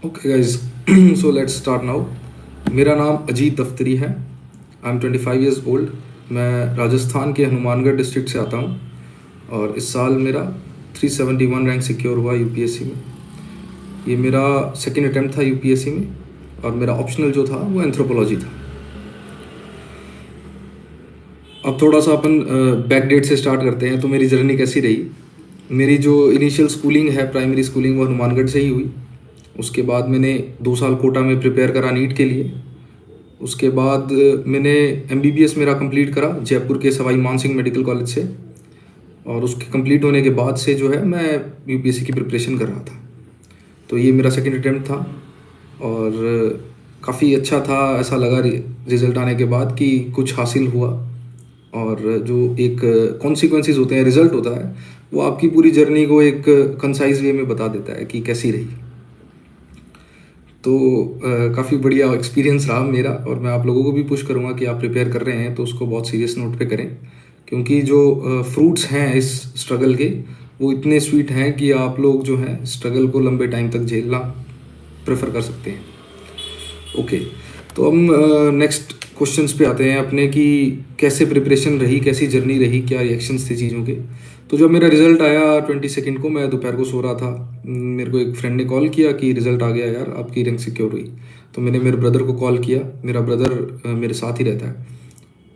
Okay guys, so let's start now. मेरा नाम अजीत दफ्तरी है। I am 25 years old. मैं राजस्थान के हनुमानगढ़ डिस्ट्रिक्ट से आता हूँ और इस साल मेरा 371 रैंक सिक्योर हुआ यूपीएससी में। ये मेरा सेकेंड अटैम्प्ट था यूपीएससी में और मेरा ऑप्शनल जो था वो एंथ्रोपोलॉजी था। अब थोड़ा सा अपन बैक डेट से स्टार्ट करते हैं। तो मेरी जर्नी कैसी रही। मेरी जो इनिशियल स्कूलिंग है, प्राइमरी स्कूलिंग, वो हनुमानगढ़ से ही हुई। उसके बाद मैंने 2 साल कोटा में प्रिपेयर करा नीट के लिए। उसके बाद मैंने एमबीबीएस मेरा कंप्लीट करा जयपुर के सवाई मान सिंह मेडिकल कॉलेज से। और उसके कंप्लीट होने के बाद से जो है मैं यूपीएससी की प्रिपरेशन कर रहा था। तो ये मेरा सेकंड अटैम्प्ट था और काफ़ी अच्छा था। ऐसा लगा रिजल्ट आने के बाद कि कुछ हासिल हुआ। और जो एक कॉन्सिक्वेंसेस होते हैं, रिजल्ट होता है, वो आपकी पूरी जर्नी को एक कंसाइज वे में बता देता है कि कैसी रही। तो काफ़ी बढ़िया एक्सपीरियंस रहा मेरा और मैं आप लोगों को भी पुश करूँगा कि आप प्रिपेयर कर रहे हैं तो उसको बहुत सीरियस नोट पे करें, क्योंकि जो फ्रूट्स हैं इस स्ट्रगल के वो इतने स्वीट हैं कि आप लोग जो हैं स्ट्रगल को लंबे टाइम तक झेलना प्रेफर कर सकते हैं। ओके, तो हम नेक्स्ट क्वेश्चंस पे आते हैं अपने कि कैसे प्रिपरेशन रही, कैसी जर्नी रही, क्या रिएक्शंस थे चीज़ों के। तो जब मेरा रिजल्ट आया 22 को, मैं दोपहर को सो रहा था। मेरे को एक फ्रेंड ने कॉल किया कि रिजल्ट आ गया यार, आपकी रैंक सिक्योर हुई। तो मैंने मेरे ब्रदर को कॉल किया। मेरा ब्रदर मेरे साथ ही रहता है,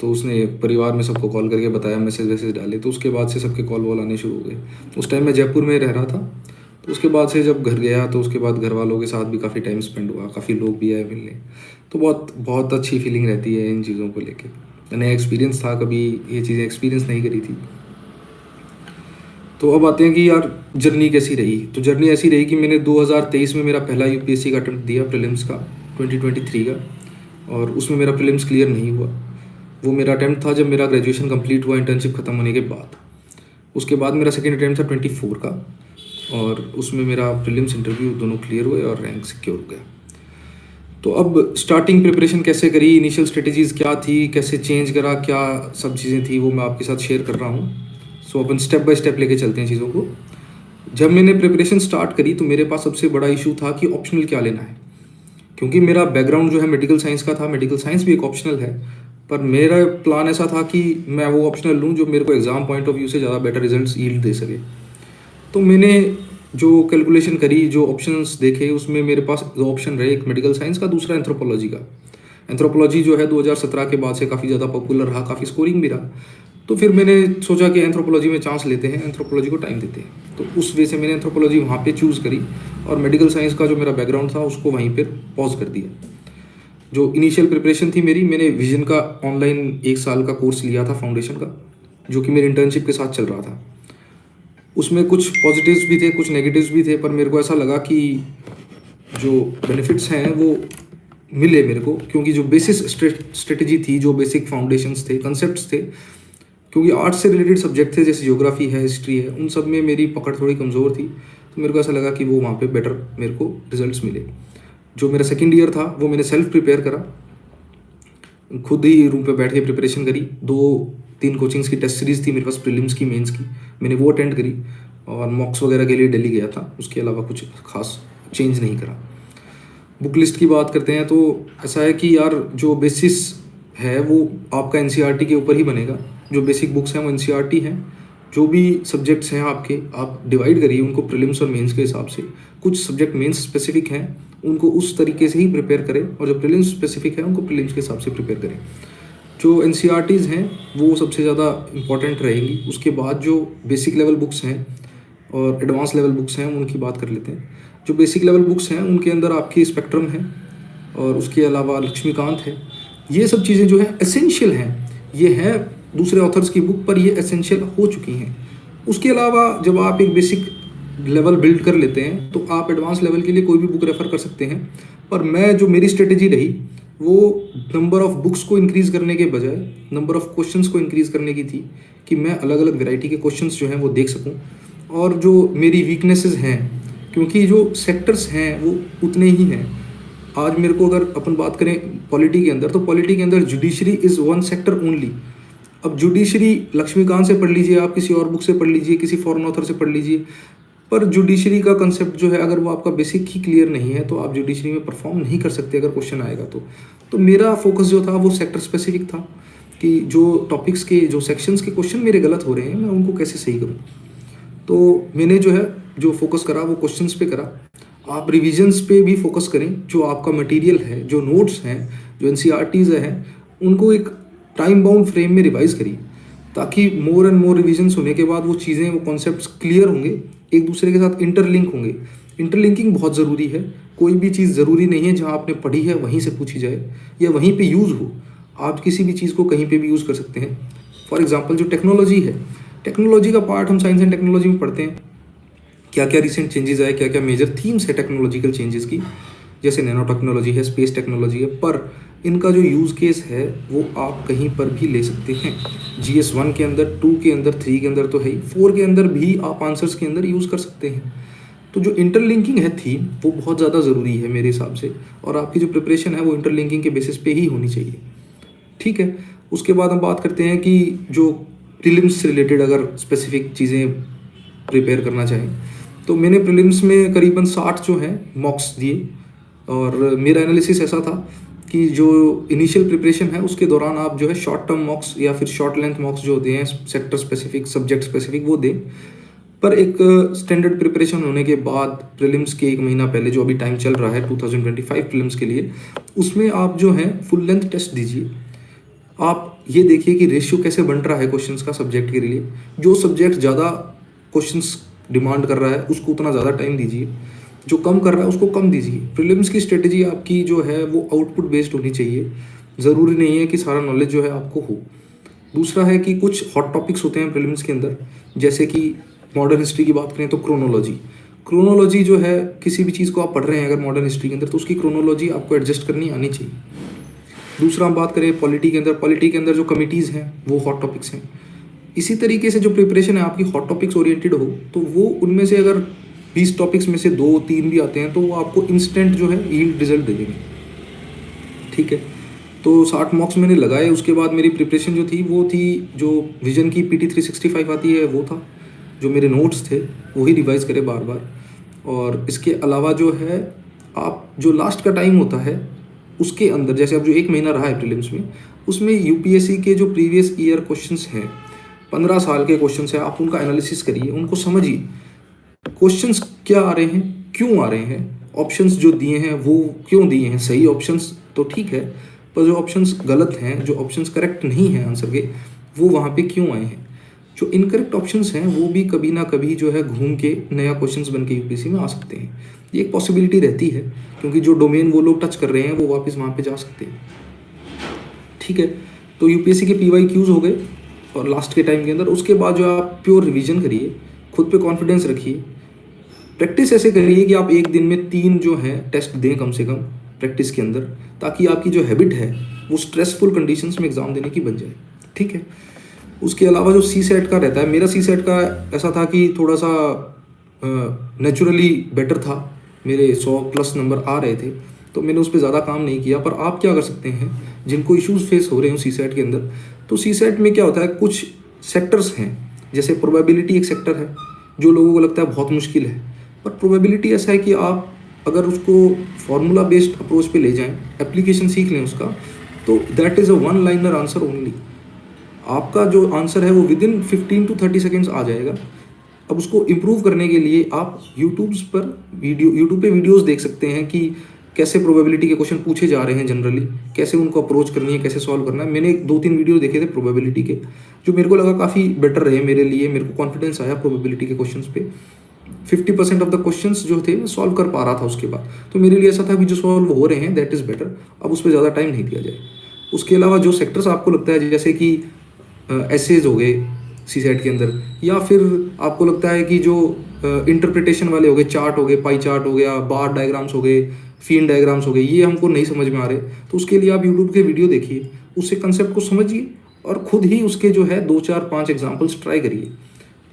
तो उसने परिवार में सबको कॉल करके बताया, मैसेज वैसेज डाले। तो उसके बाद से सबके कॉल वॉल आने शुरू हो गए। उस टाइम मैं जयपुर में रह रहा था। तो उसके बाद से जब घर गया तो उसके बाद घर वालों के साथ भी काफ़ी टाइम स्पेंड हुआ, काफ़ी लोग भी आए मिलने। तो बहुत बहुत अच्छी फीलिंग रहती है इन चीज़ों को लेके। नया एक्सपीरियंस था, कभी ये चीज़ें एक्सपीरियंस नहीं करी थी। तो अब आते हैं कि यार जर्नी कैसी रही। तो जर्नी ऐसी रही कि मैंने 2023 में मेरा पहला यूपीएससी का अटेम्प्ट दिया, प्रीलिम्स का, 2023 का। और उसमें मेरा प्रीलिम्स क्लियर नहीं हुआ। वो मेरा अटेम्प्ट था जब मेरा ग्रेजुएशन कंप्लीट हुआ, इंटर्नशिप खत्म होने के बाद। उसके बाद मेरा सेकेंड अटेम्प्ट था 24 का और उसमें मेरा प्रीलिम्स इंटरव्यू दोनों क्लियर हुए और रैंक सिक्योर हो गया। तो अब स्टार्टिंग प्रिपरेशन कैसे करी, इनिशियल स्ट्रेटजीज़ क्या थी, कैसे चेंज करा, क्या सब चीज़ें थी, वो मैं आपके साथ शेयर कर रहा हूँ। सो अपन स्टेप बाय स्टेप लेके चलते हैं चीज़ों को। जब मैंने प्रिपरेशन स्टार्ट करी तो मेरे पास सबसे बड़ा इशू था कि ऑप्शनल क्या लेना है, क्योंकि मेरा बैकग्राउंड जो है मेडिकल साइंस का था। मेडिकल साइंस भी एक ऑप्शनल है, पर मेरा प्लान ऐसा था कि मैं वो ऑप्शनल लूँ जो मेरे को एग्ज़ाम पॉइंट ऑफ व्यू से ज़्यादा बेटर रिजल्ट्स यील्ड दे सके। तो मैंने जो कैलकुलेशन करी, जो ऑप्शंस देखे, उसमें मेरे पास दो ऑप्शन रहे, एक मेडिकल साइंस का, दूसरा एंथ्रोपोलॉजी का। एंथ्रोपोलॉजी जो है 2017 के बाद से काफ़ी ज़्यादा पॉपुलर रहा, काफ़ी स्कोरिंग भी रहा। तो फिर मैंने सोचा कि एंथ्रोपोलॉजी में चांस लेते हैं, एंथ्रोपोलॉजी को टाइम देते हैं। तो उस वे से मैंने एंथ्रोपोलॉजी वहाँ पे चूज़ करी और मेडिकल साइंस का जो मेरा बैकग्राउंड था उसको वहीं पर पॉज कर दिया। जो इनिशियल प्रिपरेशन थी मेरी, मैंने विजन का ऑनलाइन 1 साल का कोर्स लिया था, फाउंडेशन का, जो कि मेरी इंटर्नशिप के साथ चल रहा था। उसमें कुछ पॉजिटिव्स भी थे, कुछ नेगेटिव्स भी थे, पर मेरे को ऐसा लगा कि जो बेनिफिट्स हैं वो मिले मेरे को, क्योंकि जो बेसिस स्ट्रेटजी थी, जो बेसिक फाउंडेशंस थे, कंसेप्ट्स थे, क्योंकि आर्ट्स से रिलेटेड सब्जेक्ट थे जैसे ज्योग्राफी है, हिस्ट्री है, उन सब में मेरी पकड़ थोड़ी कमज़ोर थी। तो मेरे को ऐसा लगा कि वो वहाँ पे बेटर मेरे को रिजल्ट्स मिले। जो मेरा सेकेंड ईयर था वो मैंने सेल्फ प्रिपेयर करा, खुद ही रूम पे बैठ के प्रिपरेशन करी। 2-3 कोचिंग्स की टेस्ट सीरीज़ थी मेरे पास, प्रीलिम्स की, मेंस की, मैंने वो अटेंड करी और मॉक्स वगैरह के लिए दिल्ली गया था। उसके अलावा कुछ खास चेंज नहीं करा। बुक लिस्ट की बात करते हैं तो ऐसा है कि यार जो बेसिस है वो आपका एनसीईआरटी के ऊपर ही बनेगा। जो बेसिक बुक्स हैं वो एनसीईआरटी हैं। जो भी सब्जेक्ट्स हैं आपके, आप डिवाइड करिए उनको प्रीलिम्स और मेंस के हिसाब से। कुछ सब्जेक्ट मेंस स्पेसिफिक हैं, उनको उस तरीके से ही प्रिपेयर करें, और जो प्रीलिम्स स्पेसिफिक है उनको प्रीलिम्स के हिसाब से प्रिपेयर करें। जो एनसीईआरटीज़ हैं वो सबसे ज़्यादा इंपॉर्टेंट रहेंगी। उसके बाद जो बेसिक लेवल बुक्स हैं और एडवांस लेवल बुक्स हैं उनकी बात कर लेते हैं। जो बेसिक लेवल बुक्स हैं उनके अंदर आपकी स्पेक्ट्रम है और उसके अलावा लक्ष्मीकांत है। ये सब चीज़ें जो है एसेंशियल हैं, ये हैं दूसरे ऑथर्स की बुक पर, ये एसेंशियल हो चुकी हैं। उसके अलावा जब आप एक बेसिक लेवल बिल्ड कर लेते हैं तो आप एडवांस लेवल के लिए कोई भी बुक रेफ़र कर सकते हैं। पर मैं जो मेरी स्ट्रेटेजी रही वो नंबर ऑफ़ बुक्स को इंक्रीज़ करने के बजाय नंबर ऑफ़ क्वेश्चंस को इंक्रीज़ करने की थी, कि मैं अलग अलग वैरायटी के क्वेश्चंस जो हैं वो देख सकूं। और जो मेरी वीकनेसेस हैं, क्योंकि जो सेक्टर्स हैं वो उतने ही हैं। आज मेरे को अगर अपन बात करें पॉलिटी के अंदर, तो पॉलिटी के अंदर judiciary is one sector only. अब जुडिशरी लक्ष्मीकांत से पढ़ लीजिए, आप किसी और बुक से पढ़ लीजिए, किसी फॉरेन ऑथर से पढ़ लीजिए, पर जुडिशरी का कंसेप्ट जो है, अगर वो आपका बेसिक ही क्लियर नहीं है तो आप जुडिशरी में परफॉर्म नहीं कर सकते अगर क्वेश्चन आएगा तो मेरा फोकस जो था वो सेक्टर स्पेसिफिक था कि जो टॉपिक्स के, जो सेक्शंस के क्वेश्चन मेरे गलत हो रहे हैं, मैं उनको कैसे सही करूँ। तो मैंने जो है जो फोकस करा वो क्वेश्चंस पे करा। आप रिविजन्स पे भी फोकस करें, जो आपका मटेरियल है, जो नोट्स हैं, जो एनसीईआरटीज़ हैं, उनको एक टाइम बाउंड फ्रेम में रिवाइज करिए, ताकि मोर एंड मोर रिविजन्स होने के बाद वो चीज़ें, वो कॉन्सेप्ट्स क्लियर होंगे, एक दूसरे के साथ इंटरलिंक होंगे। इंटरलिंकिंग बहुत ज़रूरी है। कोई भी चीज़ ज़रूरी नहीं है जहाँ आपने पढ़ी है वहीं से पूछी जाए या वहीं पे यूज़ हो। आप किसी भी चीज़ को कहीं पे भी यूज़ कर सकते हैं। फॉर एग्जांपल जो टेक्नोलॉजी है, टेक्नोलॉजी का पार्ट हम साइंस एंड टेक्नोलॉजी में पढ़ते हैं, क्या क्या रिसेंट चेंजेस आए, क्या क्या मेजर थीम्स है टेक्नोलॉजिकल चेंजेस की, जैसे नैनो टेक्नोलॉजी है, स्पेस टेक्नोलॉजी है, पर इनका जो यूज़ केस है वो आप कहीं पर भी ले सकते हैं। GS 1 के अंदर, 2 के अंदर, 3 के अंदर तो है ही, 4 के अंदर भी आप आंसर्स के अंदर यूज़ कर सकते हैं। तो जो इंटरलिंकिंग है थीम, वो बहुत ज़्यादा ज़रूरी है मेरे हिसाब से, और आपकी जो प्रिपरेशन है वो इंटरलिंकिंग के बेसिस पे ही होनी चाहिए। ठीक है, उसके बाद हम बात करते हैं कि जो प्रीलिम्स से रिलेटेड अगर स्पेसिफिक चीज़ें प्रिपेयर करना चाहें, तो मैंने प्रीलिम्स में करीबन 60 जो हैं मॉक्स दिए, और मेरा एनालिसिस ऐसा था कि जो इनिशियल प्रिपरेशन है उसके दौरान आप जो है शॉर्ट टर्म मॉक्स या फिर शॉर्ट लेंथ मॉक्स जो होते हैं सेक्टर स्पेसिफिक, सब्जेक्ट स्पेसिफिक, वो दें। पर एक स्टैंडर्ड प्रिपरेशन होने के बाद प्रीलिम्स के 1 महीना पहले, जो अभी टाइम चल रहा है 2025 प्रीलिम्स के लिए, उसमें आप जो है फुल लेंथ टेस्ट दीजिए। आप ये देखिए कि रेशियो कैसे बन रहा है क्वेश्चंस का सब्जेक्ट के लिए। जो सब्जेक्ट ज़्यादा क्वेश्चंस डिमांड कर रहा है उसको उतना ज़्यादा टाइम दीजिए, जो कम कर रहा है उसको कम दीजिए। प्रीलिम्स की स्ट्रेटजी आपकी जो है वो आउटपुट बेस्ड होनी चाहिए, ज़रूरी नहीं है कि सारा नॉलेज जो है आपको हो। दूसरा है कि कुछ हॉट टॉपिक्स होते हैं प्रीलिम्स के अंदर, जैसे कि मॉडर्न हिस्ट्री की बात करें तो क्रोनोलॉजी जो है, किसी भी चीज़ को आप पढ़ रहे हैं अगर मॉडर्न हिस्ट्री के अंदर, तो उसकी क्रोनोलॉजी आपको एडजस्ट करनी आनी चाहिए। दूसरा हम बात करें पॉलिटी के अंदर जो कमिटीज़ हैं वो हॉट टॉपिक्स हैं। इसी तरीके से जो प्रिपरेशन है आपकी हॉट टॉपिक्स ओरिएंटेड हो, तो वो उनमें से अगर 20 टॉपिक्स में से 2-3 भी आते हैं तो वो आपको इंस्टेंट जो है यील्ड रिजल्ट दे देंगे। ठीक है, तो 60 मॉक्स मैंने लगाए। उसके बाद मेरी प्रिपरेशन जो थी वो थी, जो विजन की PT 365 आती है वो था, जो मेरे नोट्स थे वही रिवाइज करे बार बार। और इसके अलावा जो है, आप जो लास्ट का टाइम होता है उसके अंदर, जैसे अब जो 1 महीना रहा है प्रीलिम्स में, उसमें यूपीएससी के जो प्रीवियस ईयर क्वेश्चंस हैं, 15 साल के क्वेश्चंस हैं, आप उनका एनालिसिस करिए, उनको समझिए, क्वेश्चंस क्या आ रहे हैं, क्यों आ रहे हैं, ऑप्शंस जो दिए हैं वो क्यों दिए हैं। सही ऑप्शंस तो ठीक है, पर जो ऑप्शंस गलत हैं, जो ऑप्शंस करेक्ट नहीं हैं आंसर के, वो वहाँ पे क्यों आए हैं। जो इनकरेक्ट ऑप्शंस हैं वो भी कभी ना कभी जो है घूम के नया क्वेश्चंस बन के यूपीएससी में आ सकते हैं। ये एक पॉसिबिलिटी रहती है, क्योंकि जो डोमेन वो लोग टच कर रहे हैं वो वापस वहाँ पे जा सकते हैं। ठीक है, तो यूपीएससी के PYQs हो गए और लास्ट के टाइम के अंदर, उसके बाद जो आप प्योर रिवीजन करिए, खुद पे कॉन्फिडेंस रखिए, प्रैक्टिस ऐसे करिए कि आप एक दिन में 3 जो है टेस्ट दें कम से कम प्रैक्टिस के अंदर, ताकि आपकी जो हैबिट है वो स्ट्रेसफुल कंडीशंस में एग्ज़ाम देने की बन जाए। ठीक है, उसके अलावा जो CSET का रहता है, मेरा CSET का ऐसा था कि थोड़ा सा नेचुरली बेटर था, मेरे 100+ नंबर आ रहे थे, तो मैंने उस पर ज़्यादा काम नहीं किया। पर आप क्या कर सकते हैं, जिनको इश्यूज फेस हो रहे हो CSET के अंदर, तो CSET में क्या होता है, कुछ सेक्टर्स हैं, जैसे प्रोबेबिलिटी एक सेक्टर है जो लोगों को लगता है बहुत मुश्किल है, पर प्रोबेबिलिटी ऐसा है कि आप अगर उसको फॉर्मूला बेस्ड अप्रोच पे ले जाएं, एप्लीकेशन सीख लें उसका, तो that is a 1 liner answer only. आपका जो आंसर है वो विदिन 15 to 30 सेकेंड्स आ जाएगा। अब उसको इम्प्रूव करने के लिए आप यूट्यूब पे वीडियोस देख सकते हैं कि कैसे प्रोबेबिलिटी के क्वेश्चन पूछे जा रहे हैं जनरली, कैसे उनको अप्रोच करनी है, कैसे सॉल्व करना है। मैंने 2-3 वीडियो देखे थे प्रोबेबिलिटी के, जो मेरे को लगा काफ़ी बेटर रहे मेरे लिए, मेरे को कॉन्फिडेंस आया प्रोबेबिलिटी के क्वेश्चंस पे। 50% ऑफ द क्वेश्चंस जो थे मैं सॉल्व कर पा रहा था उसके बाद, तो मेरे लिए ऐसा था कि जो सॉल्व हो रहे हैं दैट इज़ बेटर, अब उस पर ज़्यादा टाइम नहीं दिया जाए। उसके अलावा जो सेक्टर्स आपको लगता है, जैसे कि एसेज हो गए CSET के अंदर, या फिर आपको लगता है कि जो इंटरप्रिटेशन वाले हो गए, चार्ट हो गए, पाई चार्ट हो गया, बार डायग्राम्स हो गए, फीन डायग्राम्स हो गए, ये हमको नहीं समझ में आ रहे, तो उसके लिए आप यूट्यूब के वीडियो देखिए, उससे कंसेप्ट को समझिए और खुद ही उसके जो है 2-4-5 एग्जाम्पल्स ट्राई करिए।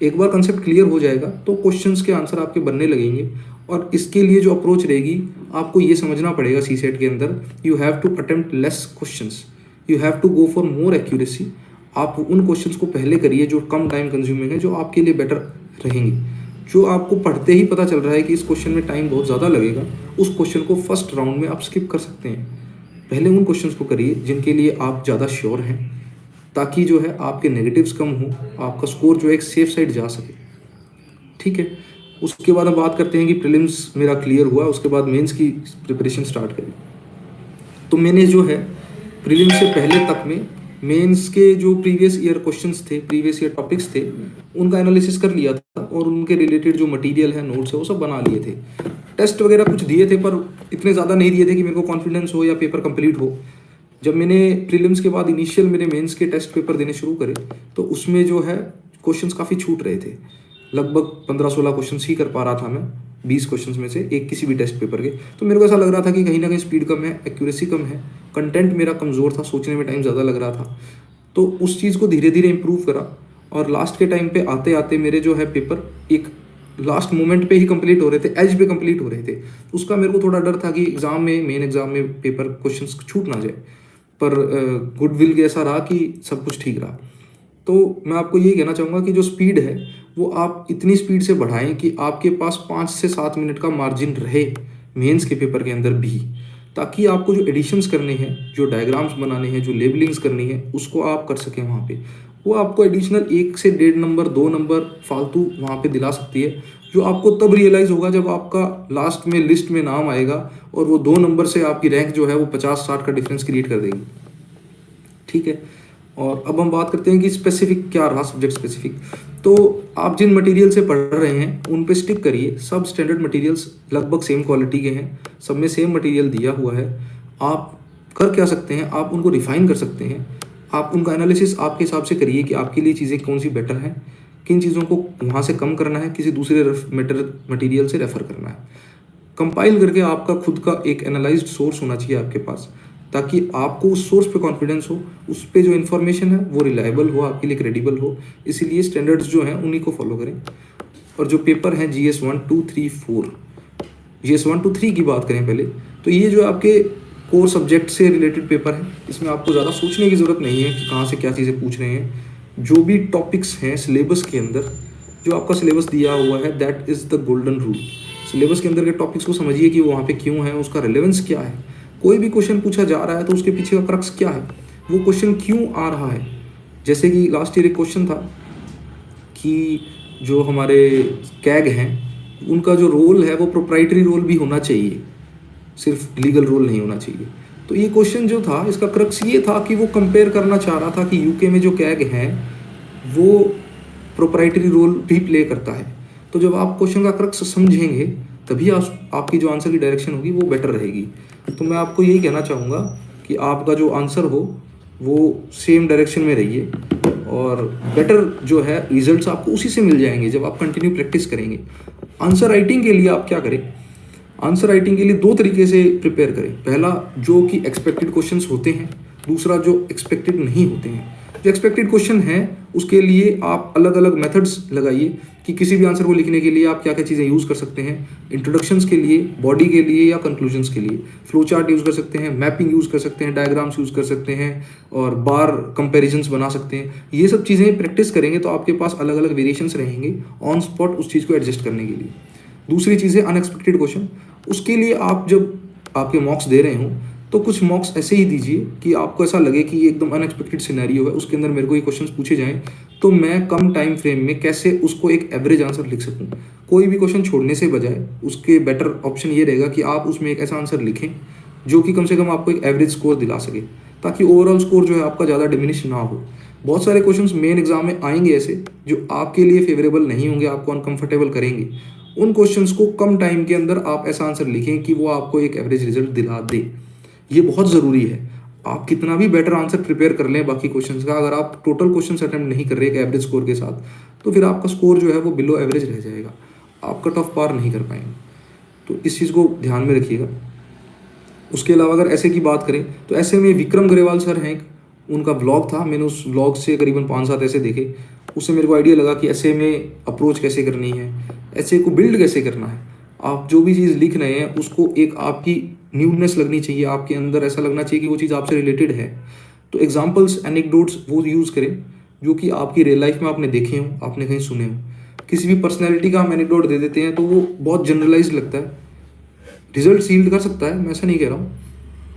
एक बार कंसेप्ट क्लियर हो जाएगा तो क्वेश्चंस के आंसर आपके बनने लगेंगे। और इसके लिए जो अप्रोच रहेगी, आपको ये समझना पड़ेगा CSET के अंदर, you have to attempt less questions, you have to go for more accuracy. आप उन क्वेश्चंस को पहले करिए जो कम टाइम कंज्यूमिंग है, जो आपके लिए बेटर रहेंगे। जो आपको पढ़ते ही पता चल रहा है कि इस क्वेश्चन में टाइम बहुत ज़्यादा लगेगा, उस क्वेश्चन को फर्स्ट राउंड में आप स्किप कर सकते हैं। पहले उन क्वेश्चंस को करिए जिनके लिए आप ज़्यादा श्योर हैं, ताकि जो है आपके नेगेटिव्स कम हो, आपका स्कोर जो है एक सेफ साइड जा सके। ठीक है, उसके बाद हम बात करते हैं कि प्रीलिम्स मेरा क्लियर हुआ, उसके बाद मेंस की प्रिपरेशन स्टार्ट करी। तो मैंने जो है प्रीलिम्स से पहले तक में मेंस के जो प्रीवियस ईयर क्वेश्चंस थे, प्रीवियस ईयर टॉपिक्स थे, उनका एनालिसिस कर लिया था और उनके रिलेटेड जो मटेरियल है, नोट्स है, वो सब बना लिए थे। टेस्ट वगैरह कुछ दिए थे पर इतने ज़्यादा नहीं दिए थे कि मेरे को कॉन्फिडेंस हो या पेपर कंप्लीट हो। जब मैंने प्रीलिम्स के बाद इनिशियल मेरे मेंस के टेस्ट पेपर देने शुरू करे तो उसमें जो है क्वेश्चंस काफ़ी छूट रहे थे। लगभग 15-16 क्वेश्चंस ही कर पा रहा था मैं 20 क्वेश्चंस में से, एक किसी भी टेस्ट पेपर के। तो मेरे को ऐसा लग रहा था कि कहीं ना कहीं स्पीड कम है, एक्यूरेसी कम है, कंटेंट मेरा कमज़ोर था, सोचने में टाइम ज़्यादा लग रहा था। तो उस चीज़ को धीरे धीरे इम्प्रूव करा और लास्ट के टाइम पे आते आते मेरे जो है पेपर एक लास्ट मोमेंट पे ही कंप्लीट हो रहे थे, एज पे कंप्लीट हो रहे थे। उसका मेरे को थोड़ा डर था कि एग्ज़ाम में, मेन एग्ज़ाम में पेपर क्वेश्चंस छूट ना जाए, पर गुडविल ऐसा रहा कि सब कुछ ठीक रहा। तो मैं आपको यही कहना चाहूँगा कि जो स्पीड है वो आप इतनी स्पीड से बढ़ाएं कि आपके पास 5 से 7 मिनट का मार्जिन रहे मेंस के पेपर के अंदर भी, ताकि आपको जो एडिशंस करने हैं, जो डायग्राम्स बनाने हैं, जो लेबलिंग्स करनी है, उसको आप कर सकें वहाँ पे। वो आपको एडिशनल 1 से 1.5 नंबर, 2 नंबर फालतू वहाँ पे दिला सकती है, जो आपको तब रियलाइज़ होगा जब आपका लास्ट में लिस्ट में नाम आएगा और वो 2 नंबर से आपकी रैंक जो है वो 50-60 का डिफरेंस क्रिएट कर देगी। ठीक है, और अब हम बात करते हैं कि स्पेसिफिक क्या रहा, सब्जेक्ट स्पेसिफिक। तो आप जिन मटेरियल से पढ़ रहे हैं उन पे स्टिक करिए। सब स्टैंडर्ड मटेरियल्स लगभग सेम क्वालिटी के हैं, सब में सेम मटेरियल दिया हुआ है। आप कर क्या सकते हैं, आप उनको रिफाइन कर सकते हैं। आप उनका एनालिसिस आपके हिसाब से करिए कि आपके लिए चीज़ें कौन सी बेटर हैं, किन चीज़ों को वहाँ से कम करना है, किसी दूसरे मटेरियल से रेफ़र करना है। कंपाइल करके आपका खुद का एक एनालाइज्ड सोर्स होना चाहिए आपके पास, ताकि आपको उस सोर्स पे कॉन्फिडेंस हो, उस पे जो इन्फॉर्मेशन है वो रिलायबल हो, आपके लिए क्रेडिबल हो। इसीलिए स्टैंडर्ड्स जो हैं उन्हीं को फॉलो करें। और जो पेपर हैं GS 1, 2, 3, 4, GS 1, 2, 3 की बात करें पहले, तो ये जो आपके कोर सब्जेक्ट से रिलेटेड पेपर है, इसमें आपको ज़्यादा सोचने की ज़रूरत नहीं है कि कहाँ से क्या चीज़ें पूछ रहे हैं। जो भी टॉपिक्स हैं सिलेबस के अंदर, जो आपका सिलेबस दिया हुआ है, that is the golden rule. Syllabus के अंदर के टॉपिक्स को समझिए कि वो वहाँ पे क्यों है, उसका रिलेवेंस क्या है। कोई भी क्वेश्चन पूछा जा रहा है तो उसके पीछे का क्रक्स क्या है, वो क्वेश्चन क्यों आ रहा है। जैसे कि लास्ट ईयर एक क्वेश्चन था कि जो हमारे कैग हैं उनका जो रोल है वो प्रोप्राइटरी रोल भी होना चाहिए, सिर्फ लीगल रोल नहीं होना चाहिए। तो ये क्वेश्चन जो था, इसका क्रक्स ये था कि वो कंपेयर करना चाह रहा था कि यूके में जो कैग है वो प्रोप्राइटरी रोल भी प्ले करता है। तो जब आप क्वेश्चन का क्रक्स समझेंगे तभी आपकी जो आंसर की डायरेक्शन होगी वो बेटर रहेगी। तो मैं आपको यही कहना चाहूँगा कि आपका जो आंसर हो वो सेम डायरेक्शन में रहिए, और बेटर जो है रिजल्ट्स आपको उसी से मिल जाएंगे जब आप कंटिन्यू प्रैक्टिस करेंगे। आंसर राइटिंग के लिए आप क्या करें, आंसर राइटिंग के लिए 2 तरीके से प्रिपेयर करें। पहला जो कि एक्सपेक्टेड क्वेश्चंस होते हैं, दूसरा जो एक्सपेक्टेड नहीं होते हैं। जो एक्सपेक्टेड क्वेश्चन है उसके लिए आप अलग अलग मेथड्स लगाइए कि किसी भी आंसर को लिखने के लिए आप क्या क्या चीज़ें यूज़ कर सकते हैं। इंट्रोडक्शंस के लिए, बॉडी के लिए या कंक्लूजन्स के लिए फ्लो चार्ट यूज़ कर सकते हैं, मैपिंग यूज़ कर सकते हैं, डायग्राम्स यूज़ कर सकते हैं, और बार कंपेरिजन्स बना सकते हैं। ये सब चीज़ें प्रैक्टिस करेंगे तो आपके पास अलग अलग वेरिएशंस रहेंगे ऑन स्पॉट उस चीज़ को एडजस्ट करने के लिए। दूसरी चीज़ है अनएक्सपेक्टेड क्वेश्चन। उसके लिए आप जब आपके मॉक्स दे रहे हों तो कुछ मॉक्स ऐसे ही दीजिए कि आपको ऐसा लगे कि ये एकदम अनएक्सपेक्टेड सिनेरियो है, उसके अंदर मेरे को ये क्वेश्चंस पूछे जाएं तो मैं कम टाइम फ्रेम में कैसे उसको एक एवरेज आंसर लिख सकूं। कोई भी क्वेश्चन छोड़ने से बजाय उसके बेटर ऑप्शन ये रहेगा कि आप उसमें एक ऐसा आंसर लिखें जो कि कम से कम आपको एक एवरेज स्कोर दिला सके, ताकि ओवरऑल स्कोर जो है आपका ज़्यादा डिमिनिश ना हो। बहुत सारे क्वेश्चंस मेन एग्जाम में आएंगे ऐसे जो आपके लिए फेवरेबल नहीं होंगे, आपको अनकंफर्टेबल करेंगे। उन क्वेश्चंस को कम टाइम के अंदर आप ऐसा आंसर लिखें कि वो आपको एक एवरेज रिजल्ट दिला दे। ये बहुत ज़रूरी है। आप कितना भी बेटर आंसर प्रिपेयर कर लें बाकी क्वेश्चंस का, अगर आप टोटल क्वेश्चंस अटेम्प्ट नहीं कर रहे एक एवरेज स्कोर के साथ, तो फिर आपका स्कोर जो है वो बिलो एवरेज रह जाएगा, आप कट ऑफ पार नहीं कर पाएंगे। तो इस चीज़ को ध्यान में रखिएगा। उसके अलावा अगर ऐसे की बात करें तो ऐसे में विक्रम ग्रेवाल सर हैं, उनका ब्लॉग था, मैंने उस ब्लॉग से करीबन 5-7 ऐसे देखे। उससे मेरे को आइडिया लगा कि ऐसे में अप्रोच कैसे करनी है, ऐसे को बिल्ड कैसे करना है। आप जो भी चीज़ लिख रहे हैं उसको एक आपकी न्यूनेस लगनी चाहिए, आपके अंदर ऐसा लगना चाहिए कि वो चीज़ आपसे रिलेटेड है। तो एग्जाम्पल्स, एनेक्डोट्स वो यूज़ करें जो कि आपकी रियल लाइफ में आपने देखे हों, आपने कहीं सुने हों। किसी भी पर्सनैलिटी का हम एनेक्डोट दे देते हैं तो वो बहुत जनरलाइज लगता है, रिजल्ट सील्ड कर सकता है, मैं ऐसा नहीं कह रहा हूँ,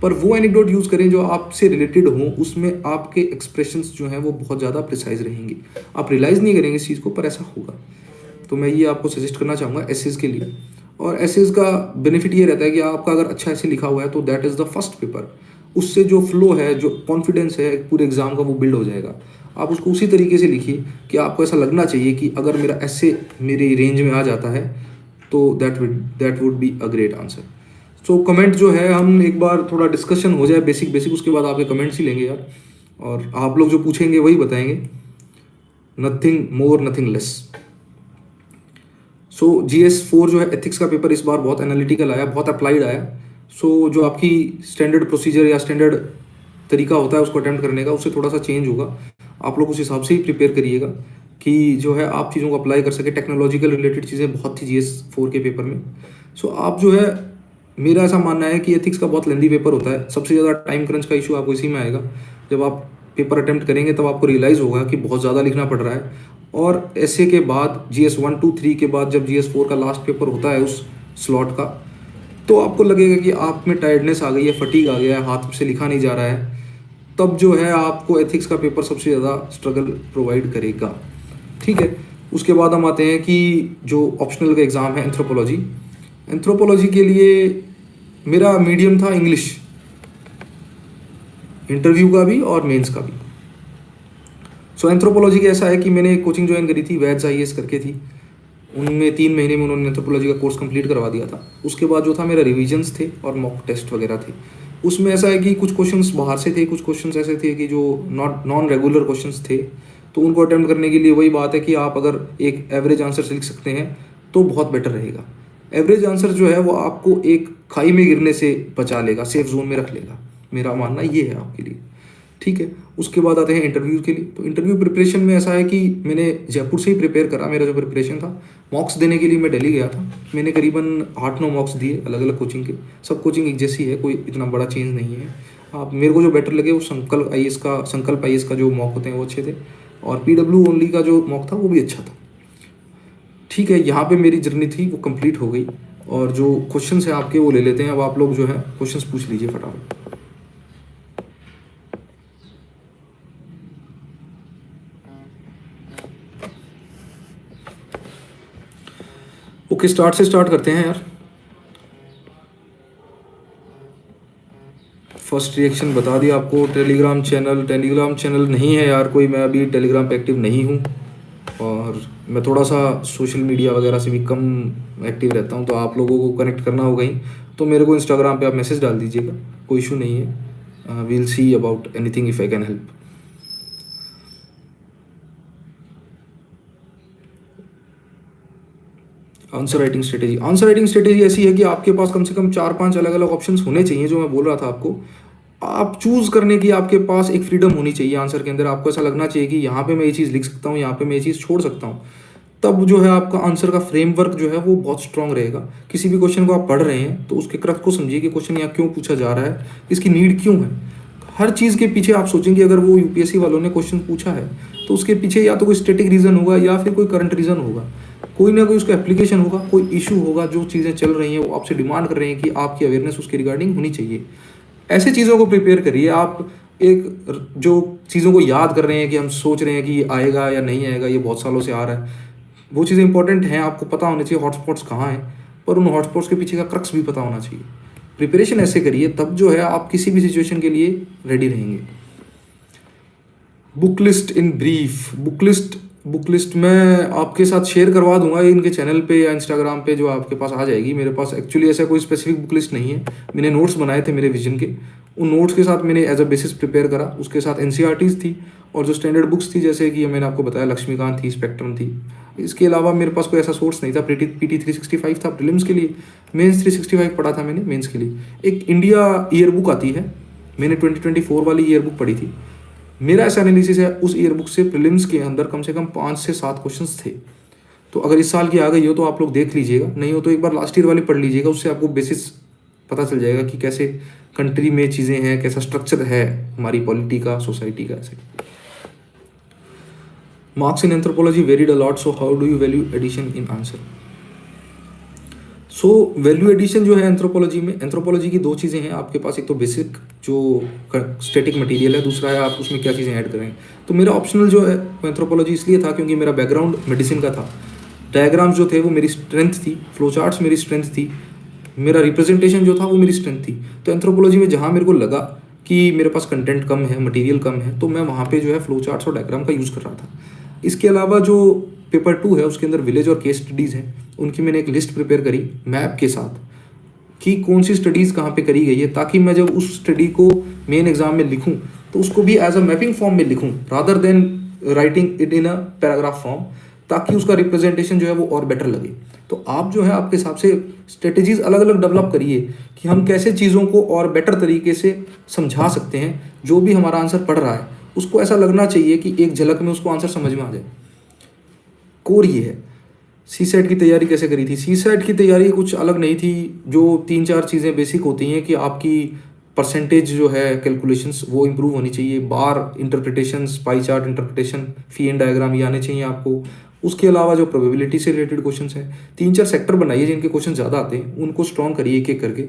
पर वो एनेक्डोट यूज़ करें जो आपसे रिलेटेड हो, उसमें आपके एक्सप्रेशंस जो हैं वो बहुत ज़्यादा प्रिसाइज रहेंगे। आप रियलाइज़ नहीं करेंगे इस चीज़ को, पर ऐसा होगा। तो मैं ये आपको सजेस्ट करना चाहूँगा एसेज के लिए। और एसेज का बेनिफिट ये रहता है कि आपका अगर अच्छा ऐसे लिखा हुआ है तो that is the first paper, उससे जो फ्लो है, जो कॉन्फिडेंस है पूरे एग्जाम का, वो बिल्ड हो जाएगा। आप उसको उसी तरीके से लिखिए कि आपको ऐसा लगना चाहिए कि अगर मेरा ऐसे मेरी रेंज में आ जाता है तो that would be a great answer. So comment जो है, हम एक बार थोड़ा डिस्कशन हो जाए बेसिक बेसिक, उसके बाद आपके कमेंट्स ही लेंगे यार, और आप लोग जो पूछेंगे वही बताएंगे, नथिंग मोर नथिंग लेस। सो GS4 जो है एथिक्स का पेपर इस बार बहुत एनालिटिकल आया, बहुत अप्लाइड आया। सो जो आपकी स्टैंडर्ड प्रोसीजर या स्टैंडर्ड तरीका होता है उसको अटेम्प्ट करने का, उससे थोड़ा सा चेंज होगा। आप लोग उस हिसाब से ही प्रिपेयर करिएगा कि जो है आप चीज़ों को अप्लाई कर सके। टेक्नोलॉजिकल रिलेटेड चीज़ें बहुत थी GS4 के पेपर में। सो आप जो है, मेरा ऐसा मानना है कि एथिक्स का बहुत लेंदी पेपर होता है। सबसे ज़्यादा टाइम क्रंच का इशू आपको इसी में आएगा। जब आप पेपर अटेम्प्ट करेंगे तब आपको रियलाइज़ होगा कि बहुत ज़्यादा लिखना पड़ रहा है। और ऐसे के बाद GS1 2 3 के बाद जब GS4 का लास्ट पेपर होता है उस स्लॉट का, तो आपको लगेगा कि आप में टायर्डनेस आ गई है, फटीग आ गया है, हाथ से लिखा नहीं जा रहा है। तब जो है आपको एथिक्स का पेपर सबसे ज़्यादा स्ट्रगल प्रोवाइड करेगा। ठीक है, उसके बाद हम आते हैं कि जो ऑप्शनल का एग्ज़ाम है एंथ्रोपोलॉजी। एंथ्रोपोलॉजी के लिए मेरा मीडियम था इंग्लिश, इंटरव्यू का भी और मेंस का भी। सो एंथ्रोपोलॉजी का ऐसा है कि मैंने कोचिंग ज्वाइन करी थी, वैद्स IAS करके थी। उनमें 3 महीने में उन्होंने एंथ्रोपोलॉजी का कोर्स कंप्लीट करवा दिया था। उसके बाद जो था मेरा रिविजन्स थे और मॉक टेस्ट वगैरह थे। उसमें ऐसा है कि कुछ क्वेश्चंस बाहर से थे, कुछ क्वेश्चंस ऐसे थे कि जो नॉन रेगुलर क्वेश्चंस थे। तो उनको अटेम्प्ट करने के लिए वही बात है कि आप अगर एक एवरेज आंसर से लिख सकते हैं तो बहुत बेटर रहेगा। एवरेज आंसर जो है वो आपको एक खाई में गिरने से बचा लेगा, सेफ जोन में रख लेगा। मेरा मानना ये है आपके लिए। ठीक है, उसके बाद आते हैं इंटरव्यू के लिए। तो इंटरव्यू प्रिपरेशन में ऐसा है कि मैंने जयपुर से ही प्रिपेयर करा। मेरा जो प्रिपरेशन था, मॉक्स देने के लिए मैं दिल्ली गया था। मैंने करीबन 8-9 मॉक्स दिए अलग अलग कोचिंग के। सब कोचिंग एक जैसी है, कोई इतना बड़ा चेंज नहीं है। आप मेरे को जो बेटर लगे वो संकल्प IAS का जो मॉक होते हैं वो अच्छे थे, और PW ओनली का जो मॉक था वो भी अच्छा था। ठीक है, यहाँ पे मेरी जर्नी थी वो कंप्लीट हो गई। और जो क्वेश्चंस हैं आपके वो ले लेते हैं। अब आप लोग जो है क्वेश्चंस पूछ लीजिए फटाफट। ओके, स्टार्ट करते हैं यार। फर्स्ट रिएक्शन बता दिया आपको। टेलीग्राम चैनल नहीं है यार कोई, मैं अभी टेलीग्राम पे एक्टिव नहीं हूँ, और मैं थोड़ा सा सोशल मीडिया वगैरह से भी कम एक्टिव रहता हूँ। तो आप लोगों को कनेक्ट करना हो कहीं तो मेरे को इंस्टाग्राम पे आप मैसेज डाल दीजिएगा, कोई इशू नहीं है। We'll see about anything if I can help. Answer writing strategy ऐसी है कि आपके पास कम से कम 4-5 अलग अलग ऑप्शंस होने चाहिए, जो मैं बोल रहा था आपको। आप चूज करने की आपके पास एक फ्रीडम होनी चाहिए आंसर के अंदर। आपको ऐसा लगना चाहिए कि यहाँ पे मैं ये चीज़ लिख सकता हूँ, यहाँ पे मैं ये चीज़ छोड़ सकता हूँ। तब जो है आपका आंसर का फ्रेमवर्क जो है वो बहुत स्ट्रांग रहेगा। किसी भी क्वेश्चन को आप पढ़ रहे हैं तो उसके क्रक्स को समझिए कि क्वेश्चन यहाँ क्यों पूछा जा रहा है, इसकी नीड क्यों है। हर चीज़ के पीछे आप सोचेंगे, अगर वो UPSC वालों ने क्वेश्चन पूछा है तो उसके पीछे या तो कोई स्टैटिक रीज़न होगा या फिर कोई करंट रीज़न होगा, कोई ना कोई उसका एप्लीकेशन होगा, कोई इशू होगा। जो चीज़ें चल रही हैं वो आपसे डिमांड कर रहे हैं कि आपकी अवेयरनेस उसके रिगार्डिंग होनी चाहिए। ऐसे चीज़ों को प्रिपेयर करिए। आप एक जो चीज़ों को याद कर रहे हैं कि हम सोच रहे हैं कि ये आएगा या नहीं आएगा, ये बहुत सालों से आ रहा है, वो चीज़ें इंपॉर्टेंट हैं। आपको पता होना चाहिए हॉटस्पॉट्स कहाँ हैं, पर उन हॉटस्पॉट्स के पीछे का क्रक्स भी पता होना चाहिए। प्रिपरेशन ऐसे करिए, तब जो है आप किसी भी सिचुएशन के लिए रेडी रहेंगे। Book list in brief. Book list मैं आपके साथ शेयर करवा दूंगा इनके चैनल पे या इंस्टाग्राम पे, जो आपके पास आ जाएगी। मेरे पास एक्चुअली ऐसा कोई स्पेसिफिक बुक लिस्ट नहीं है। मैंने नोट्स बनाए थे मेरे विजन के, उन नोट्स के साथ मैंने एज अ बेसिस प्रिपेयर करा। उसके साथ NCERTs थी और जो स्टैंडर्ड बुक्स थी, जैसे कि मैंने आपको बताया लक्ष्मीकांत थी, स्पेक्ट्रम थी। इसके अलावा मेरे पास कोई ऐसा सोर्स नहीं था। PT 365 था प्रीलिम्स के लिए, मेंस 365 पढ़ा था मैंने मेंस के लिए। एक इंडिया ईयर बुक आती है, मैंने 2024 वाली ईयर बुक पढ़ी थी। मेरा ऐसा एनालिसिस है उस ईयर बुक से प्रीलिम्स के अंदर कम से कम 5 से 7 क्वेश्चंस थे। तो अगर इस साल की आ गई हो तो आप लोग देख लीजिएगा, नहीं हो तो एक बार लास्ट ईयर वाली पढ़ लीजिएगा। उससे आपको बेसिस पता चल जाएगा कि कैसे कंट्री में चीज़ें हैं, कैसा स्ट्रक्चर है हमारी पॉलिटी का, सोसाइटी का। ऐसे Marks in anthropology varied a lot, so how do you value addition in answer? So value addition जो है एंथ्रोपोलॉजी में, एंथ्रोपोलॉजी की दो चीज़ें हैं आपके पास, एक तो बेसिक जो स्टैटिक मटेरियल है, दूसरा है आप उसमें क्या चीज़ें ऐड करें। तो मेरा ऑप्शनल जो है वो एंथ्रोपोलॉजी इसलिए था क्योंकि मेरा बैकग्राउंड मेडिसिन का था। डायग्राम्स जो थे वो मेरी स्ट्रेंथ थी, फ्लो चार्ट्स मेरी स्ट्रेंथ थी, मेरा रिप्रेजेंटेशन जो था वो मेरी स्ट्रेंथ थी। तो एंथ्रोपोलॉजी में जहाँ मेरे को लगा कि मेरे पास कंटेंट कम है, मटेरियल कम है, तो मैं वहाँ पे जो है फ्लो चार्ट्स और डायग्राम का यूज़ कर रहा था। इसके अलावा जो पेपर 2 है उसके अंदर विलेज और केस स्टडीज़ हैं, उनकी मैंने एक लिस्ट प्रिपेयर करी मैप के साथ कि कौन सी स्टडीज़ कहाँ पे करी गई है, ताकि मैं जब उस स्टडी को मेन एग्जाम में लिखूँ तो उसको भी एज अ मैपिंग फॉर्म में लिखूँ rather than writing it in a paragraph form, ताकि उसका रिप्रेजेंटेशन जो है वो और बेटर लगे। तो आप जो है आपके हिसाब से स्ट्रेटजीज अलग अलग डेवलप करिए कि हम कैसे चीज़ों को और बेटर तरीके से समझा सकते हैं। जो भी हमारा आंसर पढ़ रहा है उसको ऐसा लगना चाहिए कि एक झलक में उसको आंसर समझ में आ जाए। कोर ये है। सी सेट की तैयारी कैसे करी थी? सी सेट की तैयारी कुछ अलग नहीं थी, जो 3-4 चीज़ें बेसिक होती हैं कि आपकी परसेंटेज जो है कैलकुलेशंस वो इम्प्रूव होनी चाहिए, bar interpretations, pie chart interpretation, फी एंड डायग्राम ये आने चाहिए आपको। उसके अलावा जो प्रोबेबिलिटी से रिलेटेड क्वेश्चंस हैं, 3-4 सेक्टर बनाइए जिनके क्वेश्चन ज़्यादा आते हैं, उनको स्ट्रॉन्ग करिए एक एक करके,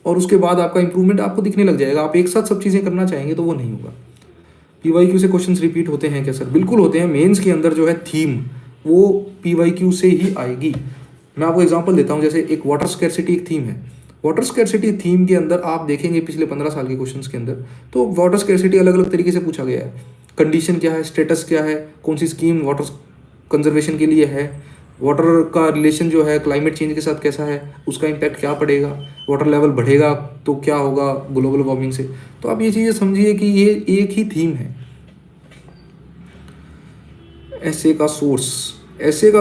और उसके बाद आपका इंप्रूवमेंट आपको दिखने लग जाएगा। आप एक साथ सब चीज़ें करना चाहेंगे तो वो नहीं होगा। पीवाईक्यू से क्वेश्चंस रिपीट होते हैं क्या सर? बिल्कुल होते हैं। मेंस के अंदर जो है थीम वो पीवाईक्यू से ही आएगी। मैं आपको एग्जांपल देता हूँ, जैसे एक वाटर स्कैरसिटी एक थीम है। वाटर स्कैरसिटी थीम के अंदर आप देखेंगे पिछले 15 साल के क्वेश्चंस के अंदर, तो वाटर स्कैरसिटी अलग अलग तरीके से पूछा गया है। कंडीशन क्या है, स्टेटस क्या है, कौन सी स्कीम वाटर कंजर्वेशन के लिए है, वाटर का रिलेशन जो है क्लाइमेट चेंज के साथ कैसा है, उसका इम्पैक्ट क्या पड़ेगा, वाटर लेवल बढ़ेगा तो क्या होगा ग्लोबल वार्मिंग से। तो आप ये चीज़ें समझिए कि ये एक ही थीम है। ऐसे का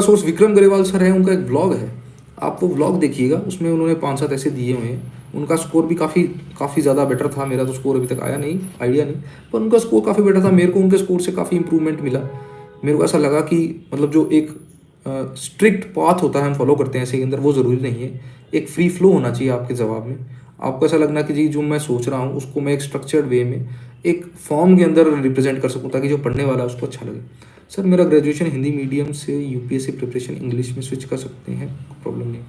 सोर्स विक्रम ग्रेवाल सर है, उनका एक ब्लॉग है, आप वो ब्लॉग देखिएगा, उसमें उन्होंने 5-7 ऐसे दिए हुए हैं। उनका स्कोर भी काफ़ी ज़्यादा बेटर था। मेरा तो स्कोर अभी तक आया नहीं, आइडिया नहीं, पर उनका स्कोर काफ़ी बेटर था। मेरे को उनके स्कोर से काफ़ी इंप्रूवमेंट मिला। मेरे को ऐसा लगा कि मतलब जो एक स्ट्रिक्ट पाथ होता है हम फॉलो करते हैं ऐसे के अंदर, वो ज़रूरी नहीं है। एक फ्री फ्लो होना चाहिए आपके जवाब में। आपको ऐसा लगना कि जी जो मैं सोच रहा हूँ उसको मैं एक स्ट्रक्चर्ड वे में एक फॉर्म के अंदर रिप्रेजेंट कर सकूँ, ताकि जो पढ़ने वाला है उसको अच्छा लगे। सर मेरा ग्रेजुएशन हिंदी मीडियम से यूपीएससी प्रिपरेशन इंग्लिश में स्विच कर सकते हैं? प्रॉब्लम नहीं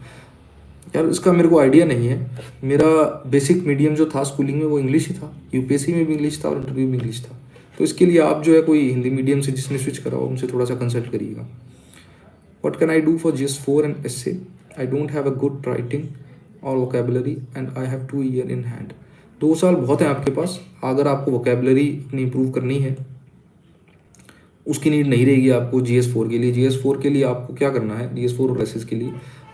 यार, इसका मेरे को आइडिया नहीं है। मेरा बेसिक मीडियम जो था स्कूलिंग में वो इंग्लिश ही था, यूपीएससी में भी इंग्लिश था और इंटरव्यू में इंग्लिश था। तो इसके लिए आप जो है कोई हिंदी मीडियम से जिसने स्विच करा हो उनसे थोड़ा सा कंसल्ट करिएगा। What can I do for GS4 and essay? I don't have a good writing or vocabulary and I have 2 year in hand. 2 साल बहुत है आपके पास। अगर आपको वोकेबलरी अपनी इम्प्रूव करनी है, उसकी नीड नहीं रहेगी आपको GS4 के लिए। GS4 के लिए आपको क्या करना है, GS4 और एसएस के लिए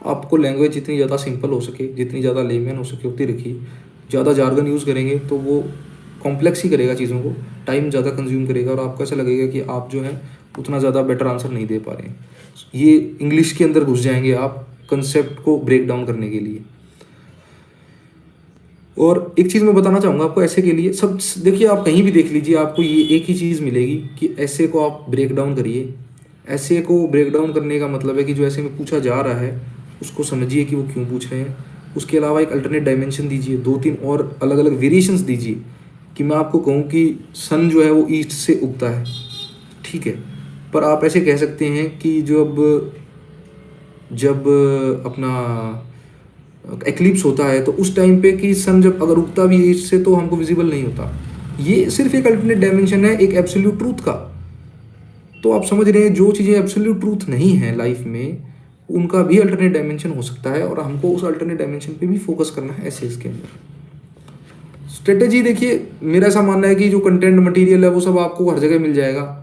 आपको लैंग्वेज जितनी ज़्यादा सिंपल हो सके, जितनी ज़्यादा लेमैन हो सके उतनी रखिए। ज़्यादा जार्गन यूज़ करेंगे तो वो कॉम्प्लेक्स ही करेगा चीज़ों को, टाइम ज़्यादा कंज्यूम करेगा और आपको ऐसा लगेगा कि आप जो है उतना ज़्यादा बेटर आंसर नहीं दे पा रहे हैं। ये इंग्लिश के अंदर घुस जाएंगे आप कंसेप्ट को ब्रेक डाउन करने के लिए। और एक चीज़ मैं बताना चाहूँगा आपको ऐसे के लिए, सब देखिए आप कहीं भी देख लीजिए आपको ये एक ही चीज़ मिलेगी कि ऐसे को आप ब्रेक डाउन करिए। ऐसे को ब्रेक डाउन करने का मतलब है कि जो ऐसे में पूछा जा रहा है उसको समझिए कि वो क्यों पूछ रहे हैं। उसके अलावा एक अल्टरनेट डायमेंशन दीजिए, 2-3 और अलग अलग वेरिएशंस दीजिए। कि मैं आपको कहूँ कि सन जो है वो ईस्ट से उगता है, ठीक है, पर आप ऐसे कह सकते हैं कि जब जब अपना एक्लिप्स होता है तो उस टाइम पे कि सन जब अगर उगता भी है ईस्ट से तो हमको विजिबल नहीं होता। ये सिर्फ एक अल्टरनेट डायमेंशन है एक एब्सोल्यूट ट्रूथ का। तो आप समझ रहे हैं जो चीज़ें एब्सोल्यूट ट्रूथ नहीं है लाइफ में उनका भी अल्टरनेट डायमेंशन हो सकता है, और हमको उस अल्टरनेट डायमेंशन पे भी फोकस करना है ऐसे इसके अंदर। स्ट्रेटेजी देखिए, मेरा ऐसा मानना है कि जो कंटेंट मटेरियल है वो सब आपको हर जगह मिल जाएगा।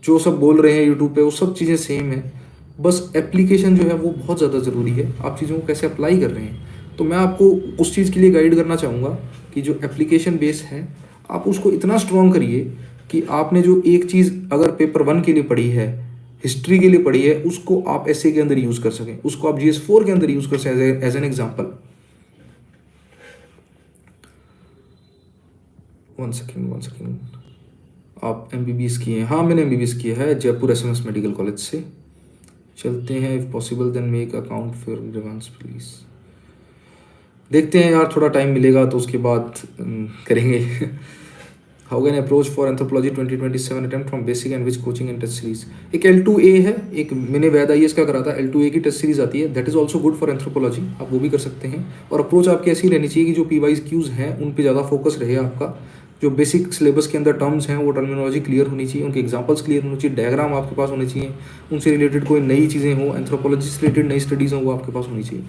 जो सब बोल रहे हैं यूट्यूब पे वो सब चीज़ें सेम है, बस एप्लीकेशन जो है वो बहुत ज़्यादा ज़रूरी है। आप चीज़ों को कैसे अप्लाई कर रहे हैं, तो मैं आपको उस चीज़ के लिए गाइड करना चाहूँगा कि जो एप्लीकेशन बेस है आप उसको इतना स्ट्रॉन्ग करिए कि आपने जो एक चीज़ अगर पेपर 1 के लिए पढ़ी है, हिस्ट्री के लिए पढ़ी है, उसको आप ऐसे के अंदर यूज़ कर सकें, उसको आप GS4 के अंदर यूज़ कर सकें एज एन एग्जाम्पल। 1 सेकेंड। आप MBBS किए हैं? हाँ मैंने MBBS किया है जयपुर SMS मेडिकल कॉलेज से। चलते हैं, if possible then make account for रिवांस प्लीज़। देखते हैं यार, थोड़ा टाइम मिलेगा तो उसके बाद करेंगे। How can approach for anthropology 2027 attempt from basic and which coaching and test series. एक L2A है, एक मैंने वैद IAS का करा था, L2A की टेस्ट सीरीज आती है, that is also good for anthropology, आप वो भी कर सकते हैं। और अप्रोच आपकी ऐसी रहनी चाहिए कि जो PYQs हैं उन पर ज़्यादा फोकस रहे आपका, जो बेसिक सिलेबस के अंदर टर्म्स हैं वो टर्मिनोलॉजी क्लियर होनी चाहिए, उनके एग्जांपल्स क्लियर होने चाहिए, डायग्राम आपके पास होने चाहिए, उनसे रिलेटेड कोई नई चीज़ें हो, एंथ्रोपोलॉजी से रिलेटेड नई स्टडीज़ हो, वो आपके पास होनी चाहिए।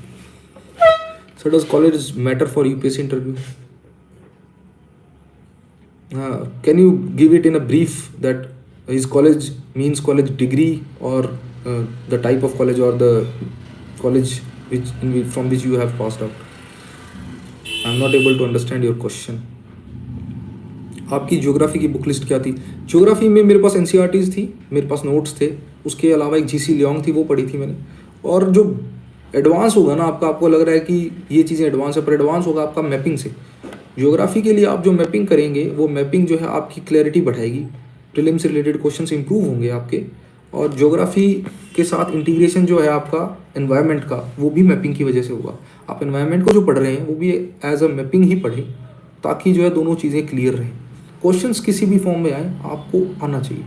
So does college matter for UPSC interview? Can you give it in a brief that is college means college degree or the type of college or the college from which you have passed out? I'm not able to understand your question. आपकी geography की book list क्या थी? Geography में मेरे पास NCERTs थी, मेरे पास notes थे, उसके अलावा एक GC लियोंग थी, वो पढ़ी थी मैंने। और जो एडवांस होगा ना आपका, आपको लग रहा है कि ये चीज़ें एडवांस है, पर एडवांस होगा आपका मैपिंग से। ज्योग्राफी के लिए आप जो मैपिंग करेंगे वो मैपिंग जो है आपकी क्लैरिटी बढ़ाएगी, प्रीलिम से रिलेटेड क्वेश्चन इंप्रूव होंगे आपके। और ज्योग्राफी के साथ इंटीग्रेशन जो है आपका एनवायरनमेंट का, वो भी मैपिंग की वजह से होगा। आप एनवायरनमेंट को जो पढ़ रहे हैं वो भी एज अ मैपिंग ही पढ़ें, ताकि जो है दोनों चीज़ें क्लियर रहें। क्वेश्चंस किसी भी फॉर्म में आए आपको आना चाहिए।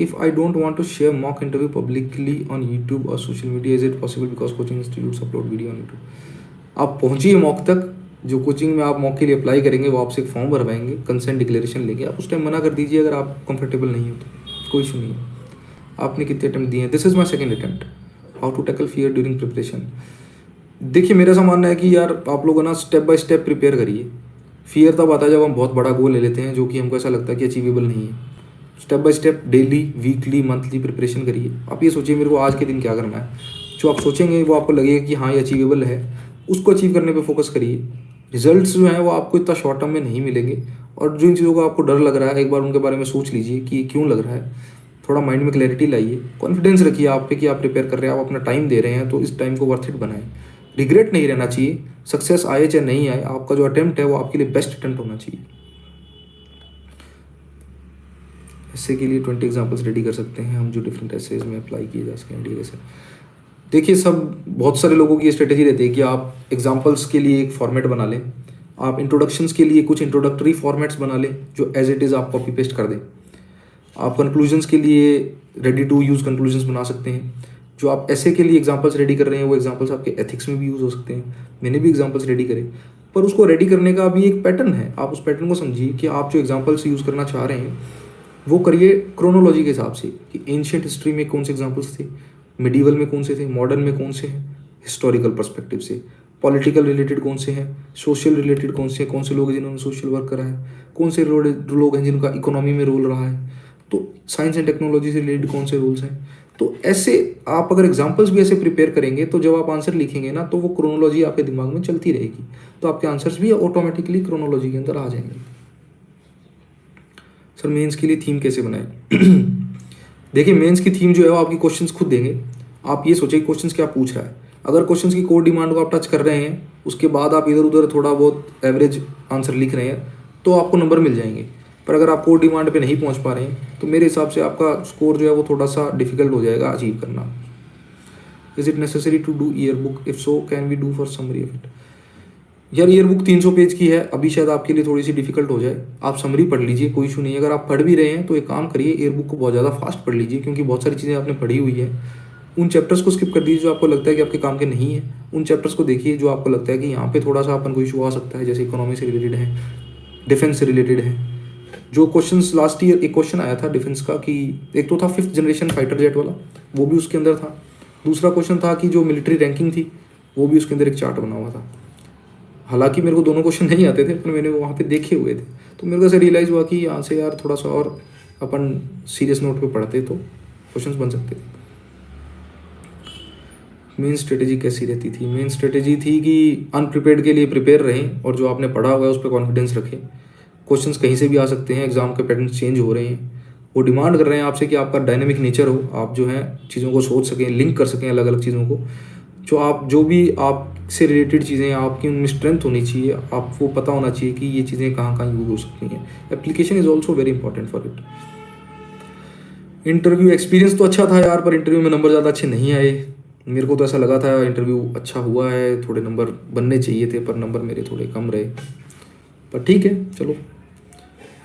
If I don't want to share mock interview publicly on YouTube और social media, is it possible because coaching institutes upload video on YouTube? आप पहुंचिए मॉक तक, जो कोचिंग में आप मॉक के लिए अप्लाई करेंगे वो आपसे एक फॉर्म भरवाएंगे, कंसेंट डिक्लेरेशन लेंगे, आप उस टाइम मना कर दीजिए अगर आप कंफर्टेबल नहीं हो तो, कोई इशू नहीं है। आपने कितने अटैम्प्ट दिए हैं? This is my second attempt. How to tackle fear during preparation? देखिए, मेरा ऐसा मानना है कि यार आप लोग ना स्टेप बाय स्टेप प्रिपेयर करिए। फियर तब आता है जब हम बहुत बड़ा गोल ले लेते हैं जो कि हमको ऐसा लगता है कि अचीवेबल नहीं है। Step by step daily, weekly, monthly preparation करिए। आप ये सोचिए मेरे को आज के दिन क्या करना है, जो आप सोचेंगे वो आपको लगेगा कि हाँ ये अचीवेबल है, उसको अचीव करने पे फोकस करिए। रिजल्ट्स जो हैं वो आपको इतना शॉर्ट टर्म में नहीं मिलेंगे, और जिन चीज़ों का आपको डर लग रहा है एक बार उनके बारे में सोच लीजिए कि क्यों लग रहा है, थोड़ा माइंड में क्लैरिटी लाइए, कॉन्फिडेंस रखिए आप पे कि आप प्रिपेयर कर रहे हैं, आप अपना टाइम दे रहे हैं, तो इस टाइम को वर्थ इट बनाएं। रिग्रेट नहीं रहना चाहिए, सक्सेस आए चाहे नहीं आए, आपका जो अटेम्प्ट है वो आपके लिए बेस्ट अटेम्प्ट होना चाहिए। ऐसे के लिए 20 एग्जाम्पल्स रेडी कर सकते हैं हम, जो डिफरेंट एसेज में अप्लाई किए जा सकें आइडिया कैसे। देखिए, बहुत सारे लोगों की स्ट्रेटेजी रहती है कि आप एग्जाम्पल्स के लिए एक फॉर्मेट बना लें, आप इंट्रोडक्शंस के लिए कुछ इंट्रोडक्टरी फॉर्मेट्स बना लें जो एज इट इज़ आप कॉपी पेस्ट कर दें। आप कंक्लूजन्स के लिए रेडी टू यूज़ कंक्लूजन्स बना सकते हैं। जो आप ऐसे के लिए एग्जाम्पल्स रेडी कर रहे हैं वो एग्जाम्पल्स आपके एथिक्स में भी यूज़ हो सकते हैं। मैंने भी एग्जाम्पल्स रेडी करे, पर उसको रेडी करने का भी एक पैटर्न है। आप उस पैटर्न को समझिए कि आप जो एग्जाम्पल्स यूज़ करना चाह रहे हैं वो करिए क्रोनोलॉजी के हिसाब से, कि एंशिएंट हिस्ट्री में कौन से एग्जाम्पल्स थे, मिडीवल में कौन से थे, मॉडर्न में कौन से हैं, हिस्टोरिकल पर्सपेक्टिव से, पॉलिटिकल रिलेटेड कौन से हैं, सोशल रिलेटेड कौन से हैं, कौन से लोग हैं जिन्होंने सोशल वर्क करा है, कौन से लोग हैं जिनका इकोनॉमी में रोल रहा है, तो साइंस एंड टेक्नोलॉजी से रिलेटेड कौन से रोल्स हैं। तो ऐसे आप अगर एग्जाम्पल्स भी ऐसे प्रिपेयर करेंगे तो जब आप आंसर लिखेंगे ना तो वो क्रोनोलॉजी आपके दिमाग में चलती रहेगी, तो आपके आंसर्स भी ऑटोमेटिकली क्रोनोलॉजी के अंदर आ जाएंगे। सर मेंस के लिए थीम कैसे बनाएं? देखिए, मेंस की थीम जो है वो आपकी क्वेश्चंस खुद देंगे। आप ये सोचिए क्वेश्चंस क्या पूछ रहा है। अगर क्वेश्चंस की कोर डिमांड को आप टच कर रहे हैं, उसके बाद आप इधर उधर थोड़ा बहुत एवरेज आंसर लिख रहे हैं, तो आपको नंबर मिल जाएंगे। पर अगर आप कोर डिमांड पे नहीं पहुंच पा रहे हैं तो मेरे हिसाब से आपका स्कोर जो है वो थोड़ा सा डिफिकल्ट हो जाएगा अचीव करना। Is it necessary to do year book? If so can we do for summary of it? यार, ईयर बुक 300 पेज की है, अभी शायद आपके लिए थोड़ी सी डिफिकल्ट हो जाए। आप समरी पढ़ लीजिए, कोई इशू नहीं है। अगर आप पढ़ भी रहे हैं तो एक काम करिए, ईयर बुक को बहुत ज़्यादा फास्ट पढ़ लीजिए, क्योंकि बहुत सारी चीज़ें आपने पढ़ी हुई है। उन चैप्टर्स को स्किप कर दीजिए जो आपको लगता है कि आपके काम के नहीं है। उन चैप्टर्स को देखिए जो आपको लगता है कि यहाँ पे थोड़ा सा अपन को इशू आ सकता है, जैसे इकोनॉमी से रिलेटेड है, डिफेंस से रिलेटेड है। जो क्वेश्चंस लास्ट ईयर एक क्वेश्चन आया था डिफेंस का, कि एक तो था 5th जनरेशन फाइटर जेट वाला, वो भी उसके अंदर था। दूसरा क्वेश्चन था कि जो मिलिट्री रैंकिंग थी वो भी उसके अंदर एक चार्ट बना हुआ था। हालांकि मेरे को दोनों क्वेश्चन नहीं आते थे, पर मैंने वहाँ पे देखे हुए थे, तो मेरे को ऐसा रियलाइज़ हुआ कि यहाँ से यार थोड़ा सा और अपन सीरियस नोट पे पढ़ते तो क्वेश्चंस बन सकते थे। मेन स्ट्रेटेजी कैसी रहती थी? मेन स्ट्रेटेजी थी कि अनप्रिपेयर्ड के लिए प्रिपेयर रहें, और जो आपने पढ़ा हुआ है उस पर कॉन्फिडेंस रखें। क्वेश्चंस कहीं से भी आ सकते हैं, एग्जाम के पैटर्न चेंज हो रहे हैं, वो डिमांड कर रहे हैं आपसे कि आपका डायनेमिक नेचर हो, आप जो है चीज़ों को सोच सकें, लिंक कर सकें अलग अलग चीज़ों को। जो भी आपसे रिलेटेड चीज़ें हैं आपकी, उनमें स्ट्रेंथ होनी चाहिए, आपको पता होना चाहिए कि ये चीज़ें कहाँ कहाँ यूज हो सकती हैं। Application is also very important for it. Interview experience तो अच्छा था यार, पर इंटरव्यू में नंबर ज़्यादा अच्छे नहीं आए। मेरे को तो ऐसा लगा था इंटरव्यू अच्छा हुआ है, थोड़े नंबर बनने चाहिए थे, पर नंबर मेरे थोड़े कम रहे। पर ठीक है, चलो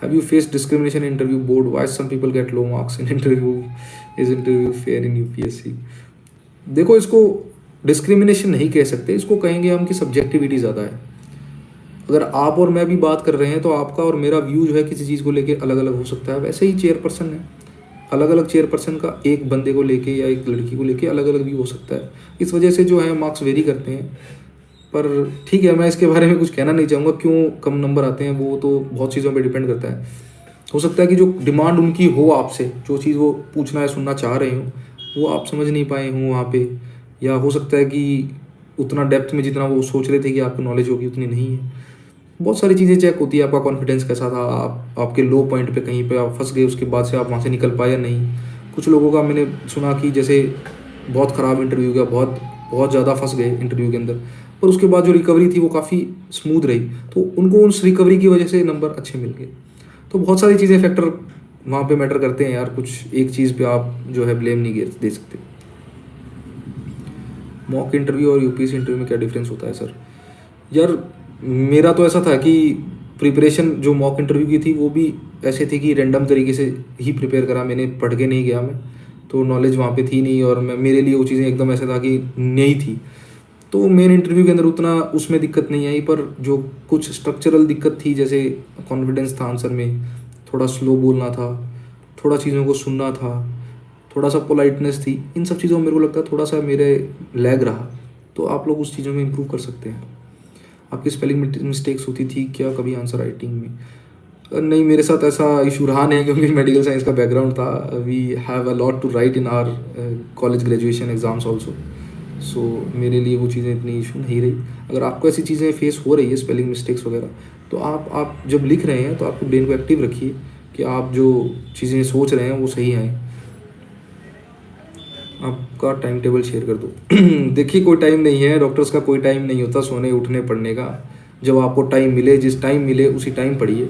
have you face discrimination in interview board, why some people get low marks in interview, is interview fair in UPSC? देखो, इसको डिस्क्रिमिनेशन नहीं कह सकते, इसको कहेंगे हम कि सब्जेक्टिविटी ज़्यादा है। अगर आप और मैं भी बात कर रहे हैं तो आपका और मेरा व्यू जो है किसी चीज़ को लेके अलग अलग हो सकता है। वैसे ही चेयरपर्सन है, अलग अलग चेयरपर्सन का एक बंदे को लेके या एक लड़की को लेके अलग अलग व्यू हो सकता है। इस वजह से जो है मार्क्स वेरी करते हैं। पर ठीक है, मैं इसके बारे में कुछ कहना नहीं चाहूँगा क्यों कम नंबर आते हैं, वो तो बहुत चीज़ों पे डिपेंड करता है। हो सकता है कि जो डिमांड उनकी हो आपसे, जो चीज़ वो पूछना है सुनना चाह रहे हो, वो आप समझ नहीं पाए हों वहाँ पे, या हो सकता है कि उतना डेप्थ में जितना वो सोच रहे थे कि आपको नॉलेज होगी उतनी नहीं है। बहुत सारी चीज़ें चेक होती है, आपका कॉन्फिडेंस कैसा था, आपके लो पॉइंट पे कहीं पे आप फंस गए, उसके बाद से आप वहाँ से निकल पाए या नहीं। कुछ लोगों का मैंने सुना कि जैसे बहुत ख़राब इंटरव्यू गया, बहुत बहुत ज़्यादा फंस गए इंटरव्यू के अंदर, पर उसके बाद जो रिकवरी थी वो काफ़ी स्मूथ रही, तो उनको उस रिकवरी की वजह से नंबर अच्छे मिल गए। तो बहुत सारी चीज़ें फैक्टर वहाँ पे मैटर करते हैं यार, कुछ एक चीज़ पे आप जो है ब्लेम नहीं दे सकते। मॉक इंटरव्यू और यूपीएससी इंटरव्यू में क्या डिफरेंस होता है सर? यार मेरा तो ऐसा था कि प्रिपरेशन जो मॉक इंटरव्यू की थी वो भी ऐसे थी कि रैंडम तरीके से ही प्रिपेयर करा, मैंने पढ़ के नहीं गया मैं, तो नॉलेज वहाँ पे थी नहीं, और मैं मेरे लिए वो चीज़ें एकदम ऐसा था कि नहीं थी। तो मेन इंटरव्यू के अंदर उतना उसमें दिक्कत नहीं आई, पर जो कुछ स्ट्रक्चरल दिक्कत थी, जैसे कॉन्फिडेंस था आंसर में, थोड़ा स्लो बोलना था, थोड़ा चीज़ों को सुनना था, थोड़ा सा पोलाइटनेस थी, इन सब चीज़ों में मेरे को लगता है थोड़ा सा मेरे लैग रहा। तो आप लोग उस चीज़ों में इम्प्रूव कर सकते हैं। आपकी स्पेलिंग मिस्टेक्स होती थी क्या कभी आंसर राइटिंग में? नहीं, मेरे साथ ऐसा इशू रहा नहीं, क्योंकि मेडिकल साइंस का बैकग्राउंड था। We have a lot to write in our college graduation exams also, so मेरे लिए वो चीज़ें इतनी इशू नहीं रही। अगर आपको ऐसी चीज़ें फेस हो रही है, स्पेलिंग मिस्टेक्स वगैरह, तो आप जब लिख रहे हैं तो आपको ब्रेन को एक्टिव रखिए कि आप जो चीज़ें सोच रहे हैं वो सही आएँ। आपका टाइम टेबल शेयर कर दो। देखिए, कोई टाइम नहीं है, डॉक्टर्स का कोई टाइम नहीं होता सोने उठने पढ़ने का। जब आपको टाइम मिले, जिस टाइम मिले उसी टाइम पढ़िए।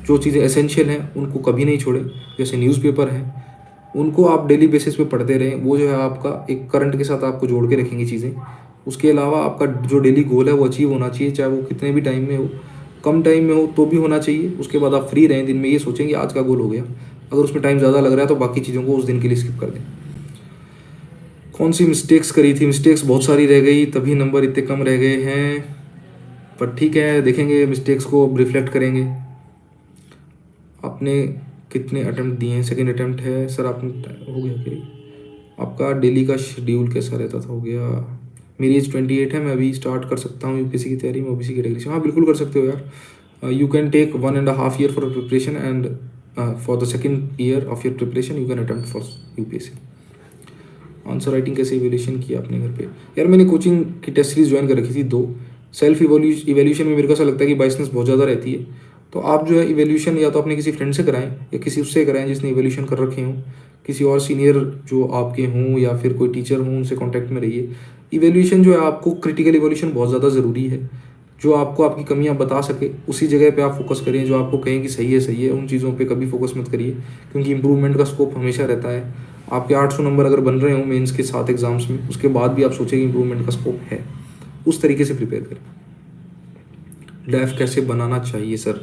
जो चीज़ें एसेंशियल हैं उनको कभी नहीं छोड़ें, जैसे न्यूज़पेपर है, उनको आप डेली बेसिस पे पढ़ते रहें। वो जो है आपका एक करंट के साथ आपको जोड़ के रखेंगी चीज़ें। उसके अलावा आपका जो डेली गोल है वो अचीव होना चाहिए, चाहे वो कितने भी टाइम में हो, कम टाइम में हो तो भी होना चाहिए। उसके बाद आप फ्री रहें दिन में, ये सोचें कि आज का गोल हो गया। अगर उसमें टाइम ज़्यादा लग रहा है तो बाकी चीज़ों को उस दिन के लिए स्किप कर दें। कौन सी मिस्टेक्स करी थी? मिस्टेक्स बहुत सारी रह गई, तभी नंबर इतने कम रह गए हैं, पर ठीक है, देखेंगे मिस्टेक्स को, रिफ्लेक्ट करेंगे। आपने कितने अटेम्प्ट दिए हैं? सेकंड अटेम्प्ट है सर। आपने हो गया कि आपका डेली का शेड्यूल कैसा रहता था? हो गया। मेरी एज 28 है, मैं अभी स्टार्ट कर सकता हूँ यूपीएससी की तैयारी में ओबीसी कैटेगरी से। हाँ, बिल्कुल कर सकते हो यार। You can take 1.5 year for preparation, and for the second year of your preparation you can attempt for UPSC. Answer writing कैसे इवैल्यूएशन किया अपने घर पे? यार मैंने कोचिंग की टेस्ट सीरीज ज्वाइन कर रखी थी 2। सेल्फ इवैल्यूएशन में मेरे को ऐसा लगता है कि बाइसनेस बहुत ज़्यादा रहती है, तो आप जो है इवैल्यूएशन या तो अपने किसी फ्रेंड से कराएं या किसी उससे कराएं जिसने इवैल्यूएशन कर रखे हों, किसी और सीनियर जो आपके हों या फिर कोई टीचर हों, उनसे कॉन्टैक्ट में रहिए। इवैल्यूएशन जो है आपको, क्रिटिकल इवैल्यूएशन बहुत ज़्यादा ज़रूरी है। जो आपको आपकी कमियां बता सके उसी जगह पे आप फोकस करें। जो आपको कहें कि सही है, उन चीज़ों पे कभी फोकस मत करिए, क्योंकि इंप्रूवमेंट का स्कोप हमेशा रहता है। आपके 800 नंबर अगर बन रहे हो मेंस के 7 एग्जाम्स में, उसके बाद भी आप सोचें कि इंप्रूवमेंट का स्कोप है, उस तरीके से प्रिपेयर करें। डैफ कैसे बनाना चाहिए सर?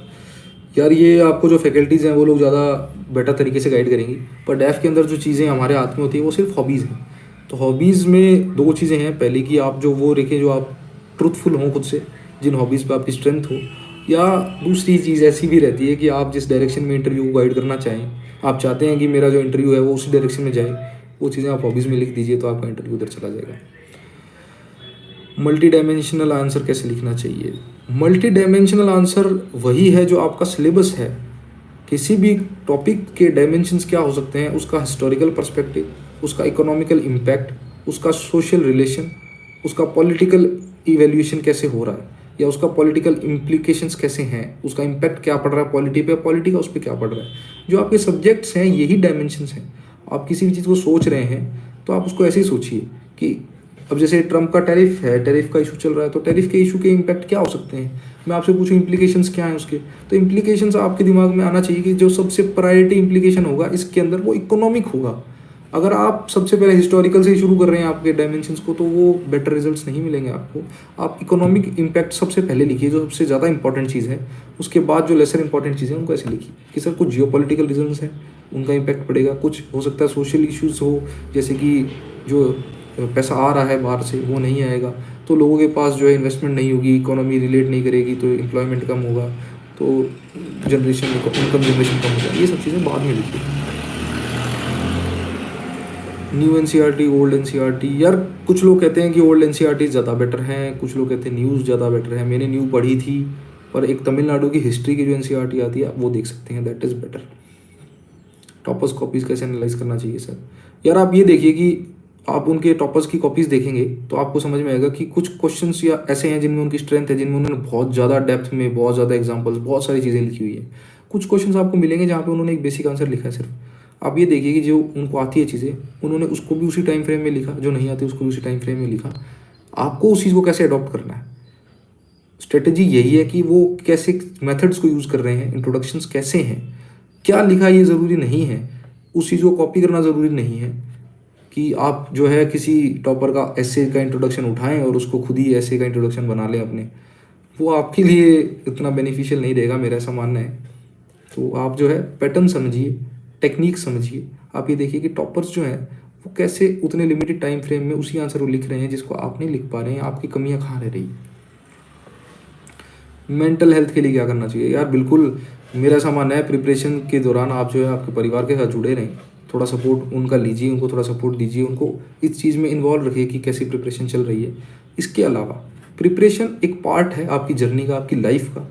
यार ये आपको जो फैकल्टीज़ हैं वो लोग ज़्यादा बेटर तरीके से गाइड करेंगी, पर डैफ के अंदर जो चीज़ें हमारे हाथ में होती है वो सिर्फ हॉबीज़ हैं। तो हॉबीज़ में 2 चीज़ें हैं। पहली कि आप जो वो रखें जो आप ट्रुथफुल हों खुद से, जिन हॉबीज़ पे आपकी स्ट्रेंथ हो, या दूसरी चीज़ ऐसी भी रहती है कि आप जिस डायरेक्शन में इंटरव्यू को गाइड करना चाहें, आप चाहते हैं कि मेरा जो इंटरव्यू है वो उसी डायरेक्शन में जाए, वो चीज़ें आप हॉबीज़ में लिख दीजिए तो आपका इंटरव्यू उधर चला जाएगा। मल्टी डायमेंशनल आंसर कैसे लिखना चाहिए? मल्टी डायमेंशनल आंसर वही है जो आपका सिलेबस है। किसी भी टॉपिक के डायमेंशंस क्या हो सकते हैं? उसका हिस्टोरिकल पर्सपेक्टिव, उसका इकोनॉमिकल इम्पैक्ट, उसका सोशल रिलेशन, उसका पॉलिटिकल इवेल्यूशन कैसे हो रहा है, या उसका पॉलिटिकल इम्प्लीकेशंस कैसे हैं, उसका इम्पैक्ट क्या पड़ रहा है पॉलिटी पे, पॉलिटी का उस पर क्या पड़ रहा है। जो आपके सब्जेक्ट्स हैं यही डायमेंशंस हैं। आप किसी भी चीज़ को सोच रहे हैं तो आप उसको ऐसे ही सोचिए कि अब जैसे ट्रम्प का टैरिफ है, टैरिफ का इशू चल रहा है, तो टैरिफ के इशू के इम्पैक्ट क्या हो सकते हैं? मैं आपसे पूछूं इम्प्लीकेशंस क्या हैं उसके, तो इम्प्लीकेशंस आपके दिमाग में आना चाहिए कि जो सबसे प्रायोरिटी इम्प्लीकेशन होगा इसके अंदर वो इकोनॉमिक होगा। अगर आप सबसे पहले हिस्टोरिकल से ही शुरू कर रहे हैं आपके डायमेंशंस को, तो वो बेटर रिजल्ट्स नहीं मिलेंगे आपको। आप इकोनॉमिक इम्पैक्ट सबसे पहले लिखिए, जो सबसे ज़्यादा इंपॉर्टेंट चीज़ है। उसके बाद जो लेसर इंपॉर्टेंट चीज़ें हैं उनको ऐसे लिखिए कि सर कुछ जियोपॉलिटिकल रीजंस हैं, उनका इम्पैक्ट पड़ेगा, कुछ हो सकता है सोशल इश्यूज़ हो, जैसे कि जो पैसा आ रहा है बाहर से वो नहीं आएगा, तो लोगों के पास जो है इन्वेस्टमेंट नहीं होगी, इकोनॉमी रिलेट नहीं करेगी, तो एम्प्लॉयमेंट कम होगा, तो जनरेशन इनकम जनरेशन कम होगा। ये सब चीज़ें बाद में लिखिए। न्यू एनसीईआरटी, ओल्ड एनसीईआरटी, यार कुछ लोग कहते हैं कि ओल्ड एनसीईआरटी ज़्यादा बेटर हैं, कुछ लोग कहते हैं न्यूज़ ज़्यादा बेटर है। मैंने न्यू पढ़ी थी, पर एक तमिलनाडु की हिस्ट्री की जो एनसीईआरटी आती है वो देख सकते हैं, that is better. Toppers copies कैसे एनालाइज करना चाहिए सर? यार आप ये देखिए कि आप उनके टॉपर्स की कॉपीज़ देखेंगे तो आपको समझ में आएगा कि कुछ क्वेश्चंस या ऐसे हैं जिनमें उनकी स्ट्रेंथ है, जिनमें उन्होंने बहुत ज़्यादा डेप्थ में बहुत ज़्यादा एग्जांपल्स बहुत सारी चीज़ें लिखी हुई है। कुछ क्वेश्चंस आपको मिलेंगे जहाँ पे उन्होंने एक बेसिक आंसर लिखा है सिर्फ। आप ये देखिए कि जो उनको आती है चीज़ें, उन्होंने उसको भी उसी टाइम फ्रेम में लिखा, जो नहीं आती उसको भी उसी टाइम फ्रेम में लिखा। आपको उस चीज़ को कैसे अडॉप्ट करना है, स्ट्रेटजी यही है कि वो कैसे मेथड्स को यूज़ कर रहे हैं, इंट्रोडक्शंस कैसे हैं, क्या लिखा ये ज़रूरी नहीं है, उस चीज़ को कॉपी करना ज़रूरी नहीं है कि आप जो है किसी टॉपर का ऐसे का इंट्रोडक्शन उठाएं और उसको खुद ही ऐसे का इंट्रोडक्शन बना लें अपने। वो आपके लिए इतना बेनिफिशियल नहीं रहेगा, मेरा ऐसा मानना है। तो आप जो है पैटर्न समझिए, टेक्निक समझिए। आप ये देखिए कि टॉपर्स जो हैं वो कैसे उतने लिमिटेड टाइम फ्रेम में उसी आंसर को लिख रहे हैं जिसको आप नहीं लिख पा रहे हैं, आपकी कमियां कहाँ रह रही है। मेंटल हेल्थ के लिए क्या करना चाहिए? यार बिल्कुल मेरा ऐसा मानना है, प्रिपरेशन के दौरान आप जो है आपके परिवार के साथ जुड़े रहें, थोड़ा सपोर्ट उनका लीजिए, उनको थोड़ा सपोर्ट दीजिए, उनको इस चीज़ में इन्वॉल्व रखिए कि कैसी प्रिपरेशन चल रही है। इसके अलावा प्रिपरेशन एक पार्ट है आपकी जर्नी का, आपकी लाइफ का।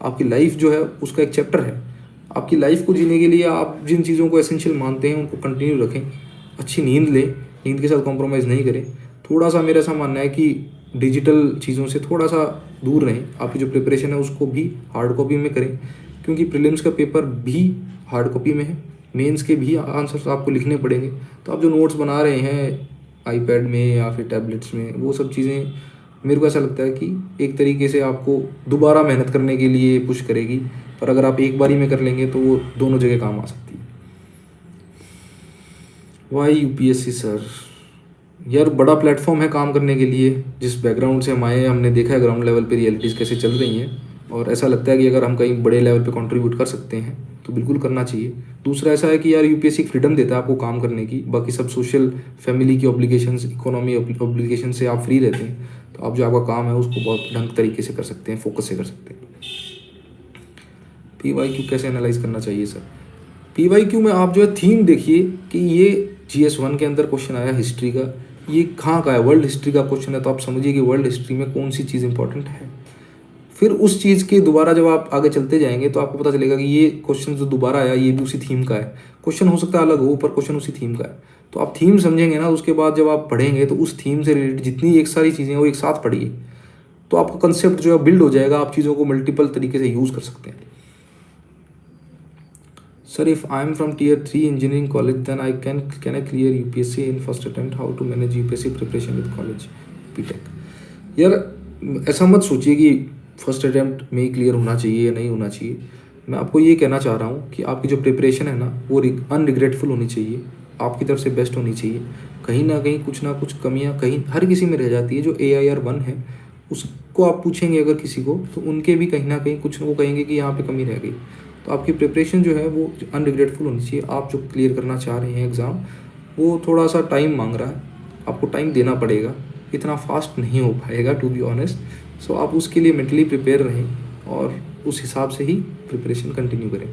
आपकी लाइफ जो है उसका एक चैप्टर है। आपकी लाइफ को जीने के लिए आप जिन चीज़ों को एसेंशियल मानते हैं उनको कंटिन्यू रखें। अच्छी नींद लें, नींद के साथ कॉम्प्रोमाइज़ नहीं करें। थोड़ा सा मेरा ऐसा मानना है कि डिजिटल चीज़ों से थोड़ा सा दूर रहें। आपकी जो प्रिपरेशन है उसको भी हार्ड कॉपी में करें, क्योंकि प्रीलिम्स का पेपर भी हार्ड कॉपी में है, मेंस के भी आंसर्स आपको लिखने पड़ेंगे। तो आप जो नोट्स बना रहे हैं आईपैड में या फिर टैबलेट्स में, वो सब चीज़ें मेरे को ऐसा लगता है कि एक तरीके से आपको दोबारा मेहनत करने के लिए पुश करेगी, पर अगर आप एक बारी में कर लेंगे तो वो दोनों जगह काम आ सकती है। Why UPSC sir? यार बड़ा प्लेटफॉर्म है काम करने के लिए। जिस बैकग्राउंड से हम आए हैं, हमने देखा है ग्राउंड लेवल पे रियलिटीज़ कैसे चल रही हैं, और ऐसा लगता है कि अगर हम कहीं बड़े लेवल पे कंट्रीब्यूट कर सकते हैं तो बिल्कुल करना चाहिए। दूसरा ऐसा है कि यार यूपीएससी फ्रीडम देता है आपको काम करने की, बाकी सब सोशल फैमिली की ऑब्लिगेशंस, इकोनॉमी ऑब्लिगेशन से आप फ्री रहते हैं। तो आप जो आपका काम है उसको बहुत ढंग तरीके से कर सकते हैं, फोकस से कर सकते हैं। पीवाईक्यू कैसे एनालाइज करना चाहिए सर? पीवाईक्यू में आप जो है थीम देखिए कि ये GS1 के अंदर क्वेश्चन आया हिस्ट्री का, ये कहाँ का है, वर्ल्ड हिस्ट्री का क्वेश्चन है, तो आप समझिए कि वर्ल्ड हिस्ट्री में कौन सी चीज़ इंपॉर्टेंट है। फिर उस चीज़ के दोबारा जब आप आगे चलते जाएंगे तो आपको पता चलेगा कि ये क्वेश्चन जो दोबारा आया ये भी उसी थीम का है। क्वेश्चन हो सकता है अलग हो, पर क्वेश्चन उसी थीम का है। तो आप थीम समझेंगे ना, उसके बाद जब आप पढ़ेंगे तो उस थीम से रिलेटेड जितनी एक सारी चीज़ें हैं वो एक साथ पढ़िए, तो आपका कंसेप्ट जो है बिल्ड हो जाएगा। आप चीज़ों को मल्टीपल तरीके से यूज़ कर सकते हैं। Sir, if I am from tier 3 engineering college, then can I clear UPSC in first attempt? How to manage UPSC preparation with college BTech? यार ऐसा मत सोचिए कि फर्स्ट अटैम्प्ट में ही क्लियर होना चाहिए या नहीं होना चाहिए। मैं आपको ये कहना चाह रहा हूँ कि आपकी जो प्रिपरेशन है ना वो अनरिग्रेटफुल होनी चाहिए, आपकी तरफ से बेस्ट होनी चाहिए। कहीं ना कुछ कमियाँ कहीं हर किसी में रह जाती है। जो AIR 1 है उसको आप पूछेंगे अगर किसी को, तो उनके भी कहीं ना कहीं कुछ वो कहेंगे कि यहाँ पे कमी रह गई। तो आपकी प्रिपरेशन जो है वो अनरिग्रेटफुल होनी चाहिए। आप जो क्लियर करना चाह रहे हैं एग्ज़ाम, वो थोड़ा सा टाइम मांग रहा है, आपको टाइम देना पड़ेगा, इतना फास्ट नहीं हो पाएगा टू बी ऑनेस्ट। सो आप उसके लिए मेंटली प्रिपेयर रहें और उस हिसाब से ही प्रिपरेशन कंटिन्यू करें।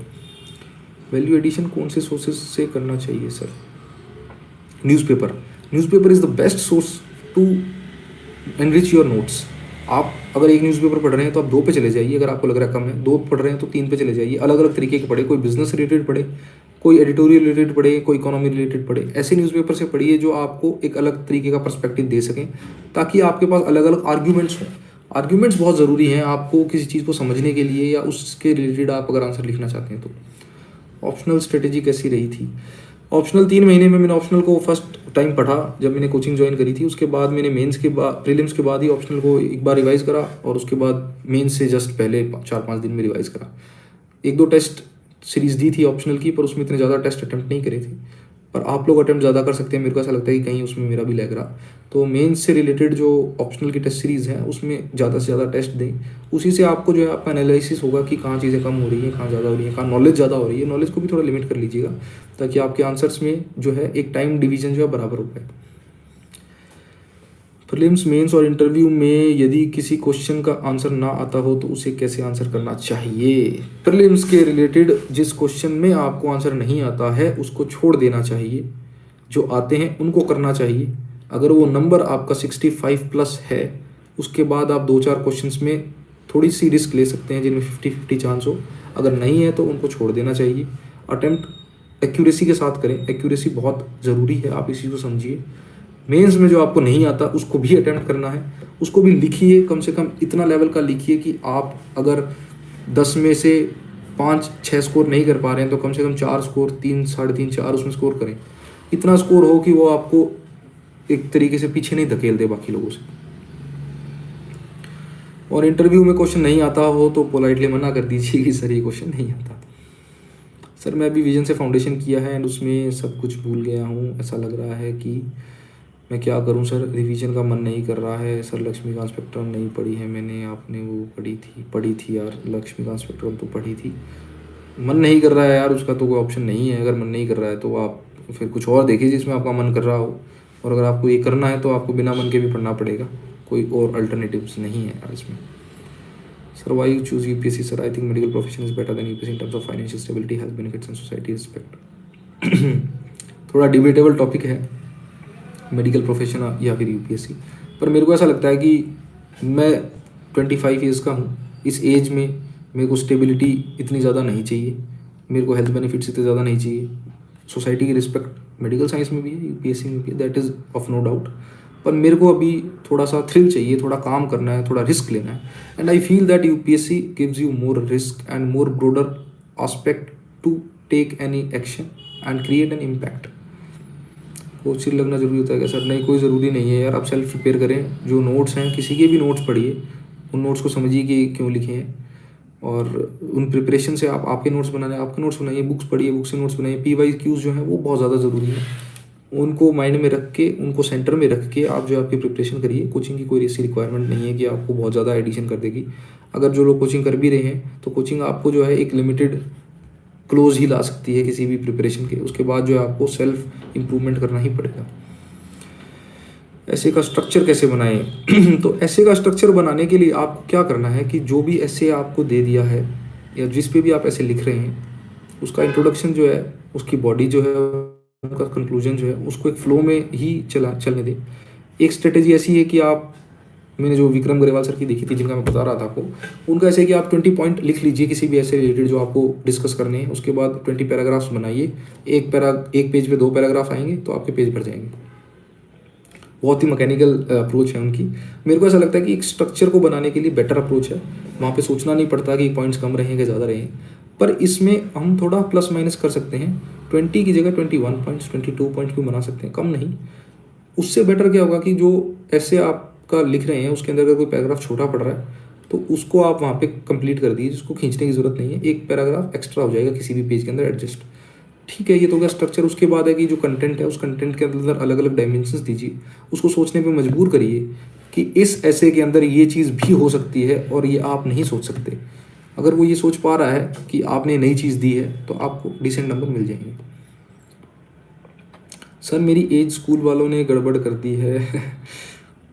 वैल्यू एडिशन कौन से सोर्सेज से करना चाहिए sir? Newspaper is the best source to enrich your notes. आप अगर एक न्यूज़पेपर पढ़ रहे हैं तो आप 2 पे चले जाइए, अगर आपको लग रहा है कम है। 2 पढ़ रहे हैं तो 3 पे चले जाइए। अलग अलग तरीके के पढ़े, कोई बिजनेस रिलेटेड पढ़े, कोई एडिटोरियल रिलेटेड पढ़े, कोई इकोनॉमी रिलेटेड पढ़े। ऐसे न्यूज़पेपर से पढ़िए जो आपको एक अलग तरीके का पर्सपेक्टिव दे सकें, ताकि आपके पास अलग अलग आर्ग्यूमेंट्स हों। आर्ग्यूमेंट्स बहुत ज़रूरी हैं आपको किसी चीज़ को समझने के लिए, या उसके रिलेटेड आप अगर आंसर लिखना चाहते हैं तो। ऑप्शनल स्ट्रेटेजी कैसी रही थी? ऑप्शनल 3 महीने में मैंने ऑप्शनल को फर्स्ट टाइम पढ़ा जब मैंने कोचिंग ज्वाइन करी थी। उसके बाद मैंने मेंस के बाद, प्रीलिम्स के बाद ही ऑप्शनल को एक बार रिवाइज करा, और उसके बाद मेंस से जस्ट पहले 4-5 दिन में रिवाइज करा। 1-2 टेस्ट सीरीज दी थी ऑप्शनल की, पर उसमें इतने ज़्यादा टेस्ट अटैम्प्ट नहीं करे थे। पर आप लोग अटेम्प्ट ज़्यादा कर सकते हैं, मेरे को ऐसा लगता है कि कहीं उसमें मेरा भी लग रहा। तो मेंस से रिलेटेड जो ऑप्शनल की टेस्ट सीरीज़ है उसमें ज़्यादा से ज़्यादा टेस्ट दें, उसी से आपको जो है आपका एनालिसिस होगा कि कहाँ चीज़ें कम हो रही हैं, कहाँ ज़्यादा हो रही है, कहाँ नॉलेज ज़्यादा हो रही है। नॉलेज को भी थोड़ा लिमिट कर लीजिएगा ताकि आपके आंसर्स में जो है एक टाइम डिवीजन जो है बराबर हो पाए। प्रीलिम्स, मेंस और इंटरव्यू में यदि किसी क्वेश्चन का आंसर ना आता हो तो उसे कैसे आंसर करना चाहिए? प्रीलिम्स के रिलेटेड जिस क्वेश्चन में आपको आंसर नहीं आता है उसको छोड़ देना चाहिए, जो आते हैं उनको करना चाहिए। अगर वो नंबर आपका 65+ है, उसके बाद आप 2-4 क्वेश्चंस में थोड़ी सी रिस्क ले सकते हैं जिनमें 50-50 चांस हो। अगर नहीं है तो उनको छोड़ देना चाहिए। अटेम्प्ट एक्यूरेसी के साथ करें, एक्यूरेसी बहुत ज़रूरी है, आप इसी को समझिए। मेंस में जो आपको नहीं आता उसको भी अटेम्प्ट करना है, उसको भी लिखिए, कम से कम इतना लेवल का लिखिए कि आप अगर 10 में से 5-6 स्कोर नहीं कर पा रहे हैं तो कम से कम 4 स्कोर, 3, 3.5, 4 उसमें स्कोर करें। इतना स्कोर हो कि वो आपको एक तरीके से पीछे नहीं धकेल दे बाकी लोगों से। और इंटरव्यू में क्वेश्चन नहीं आता हो तो पोलाइटली मना कर दीजिए कि सर ये क्वेश्चन नहीं आता। सर मैं अभी विजन से फाउंडेशन किया है एंड उसमें सब कुछ भूल गया हूँ, ऐसा लग रहा है कि मैं क्या करूं सर? रिवीजन का मन नहीं कर रहा है सर। लक्ष्मीकांत स्पेक्ट्रम नहीं पढ़ी है मैंने, आपने वो पढ़ी थी यार, लक्ष्मीकांत स्पेक्ट्रम तो पढ़ी थी। मन नहीं कर रहा है यार, उसका तो कोई ऑप्शन नहीं है। अगर मन नहीं कर रहा है तो आप फिर कुछ और देखिए जिसमें आपका मन कर रहा हो, और अगर आपको ये करना है तो आपको बिना मन के भी पढ़ना पड़ेगा, कोई और अल्टरनेटिव्स नहीं है यार इसमें। Sir why you choose UPSC? Sir I think medical profession is better than UPSC in terms of financial stability, health benefits and society respect. थोड़ा डिबेटेबल टॉपिक है मेडिकल प्रोफेशन या फिर यूपीएससी, पर मेरे को ऐसा लगता है कि मैं 25 ईयर्स का हूँ, इस एज में मेरे को स्टेबिलिटी इतनी ज़्यादा नहीं चाहिए, मेरे को हेल्थ बेनिफिट्स इतने ज़्यादा नहीं चाहिए, सोसाइटी की रिस्पेक्ट मेडिकल साइंस में भी है, यूपीएससी में भी है, that is of no doubt. पर मेरे को अभी थोड़ा सा थ्रिल चाहिए, थोड़ा काम करना है, थोड़ा रिस्क लेना है, and I feel that UPSC gives you more risk and more broader aspect to take any action and create an impact. वो चिल लगना जरूरी होता है क्या सर? नहीं, कोई ज़रूरी नहीं है यार, आप सेल्फ प्रिपेयर करें। जो नोट्स हैं, किसी के भी नोट्स पढ़िए, उन नोट्स को समझिए कि क्यों लिखे हैं, और उन प्रिपरेशन से आप आपके नोट्स बनाने, आपके नोट्स बनाइए, बुक्स पढ़िए, बुक से नोट्स बनाइए। PYQs जो है वो बहुत ज़्यादा ज़रूरी है, उनको माइंड में रख के, उनको सेंटर में रख के आप जो आपकी प्रिपरेशन करिए। कोचिंग की कोई ऐसी रिक्वायरमेंट नहीं है कि आपको बहुत ज़्यादा एडिशन कर देगी। अगर जो लोग कोचिंग कर भी रहे हैं तो कोचिंग आपको जो है एक लिमिटेड क्लोज ही ला सकती है किसी भी प्रिपरेशन के, उसके बाद जो है आपको सेल्फ इम्प्रूवमेंट करना ही पड़ेगा। ऐसे का स्ट्रक्चर कैसे बनाएं? तो ऐसे का स्ट्रक्चर बनाने के लिए आपको क्या करना है कि जो भी ऐसे आपको दे दिया है या जिस पे भी आप ऐसे लिख रहे हैं, उसका इंट्रोडक्शन जो है, उसकी बॉडी जो है, उसका कंक्लूजन जो है, उसको एक फ्लो में ही चलने दें। एक स्ट्रेटेजी ऐसी है कि आप, मैंने जो विक्रम ग्रेवाल सर की देखी थी जिनका मैं बता रहा था आपको, उनका ऐसे कि आप 20 पॉइंट लिख लीजिए किसी भी ऐसे रिलेटेड जो आपको डिस्कस करने हैं, उसके बाद 20 पैराग्राफ्स बनाइए। एक पेज पे 2 पैराग्राफ आएंगे तो आपके पेज भर जाएंगे। बहुत ही मैकेनिकल अप्रोच है उनकी। मेरे को ऐसा लगता है कि एक स्ट्रक्चर को बनाने के लिए बेटर अप्रोच है, वहाँ पे सोचना नहीं पड़ता कि पॉइंट्स कम रहें कि ज़्यादा रहें, पर इसमें हम थोड़ा प्लस माइनस कर सकते हैं। 20 की जगह 21 पॉइंट्स, 22 पॉइंट्स भी बना सकते हैं, कम नहीं। उससे बेटर क्या होगा कि जो ऐसे आपका लिख रहे हैं उसके अंदर अगर कोई पैराग्राफ छोटा पड़ रहा है तो उसको आप वहाँ पे कंप्लीट कर दीजिए, जिसको खींचने की ज़रूरत नहीं है, एक पैराग्राफ एक्स्ट्रा हो जाएगा किसी भी पेज के अंदर एडजस्ट। ठीक है, ये तो हो गया स्ट्रक्चर। उसके बाद है कि जो कंटेंट है, उस कंटेंट के अंदर अलग अलग डायमेंशंस दीजिए, उसको सोचने पे मजबूर करिए कि इस ऐसे के अंदर ये चीज़ भी हो सकती है और ये आप नहीं सोच सकते। अगर वो ये सोच पा रहा है कि आपने नई चीज़ दी है तो आपको डिसेंट नंबर मिल जाएंगे। सर मेरी एज स्कूल वालों ने गड़बड़ कर दी है।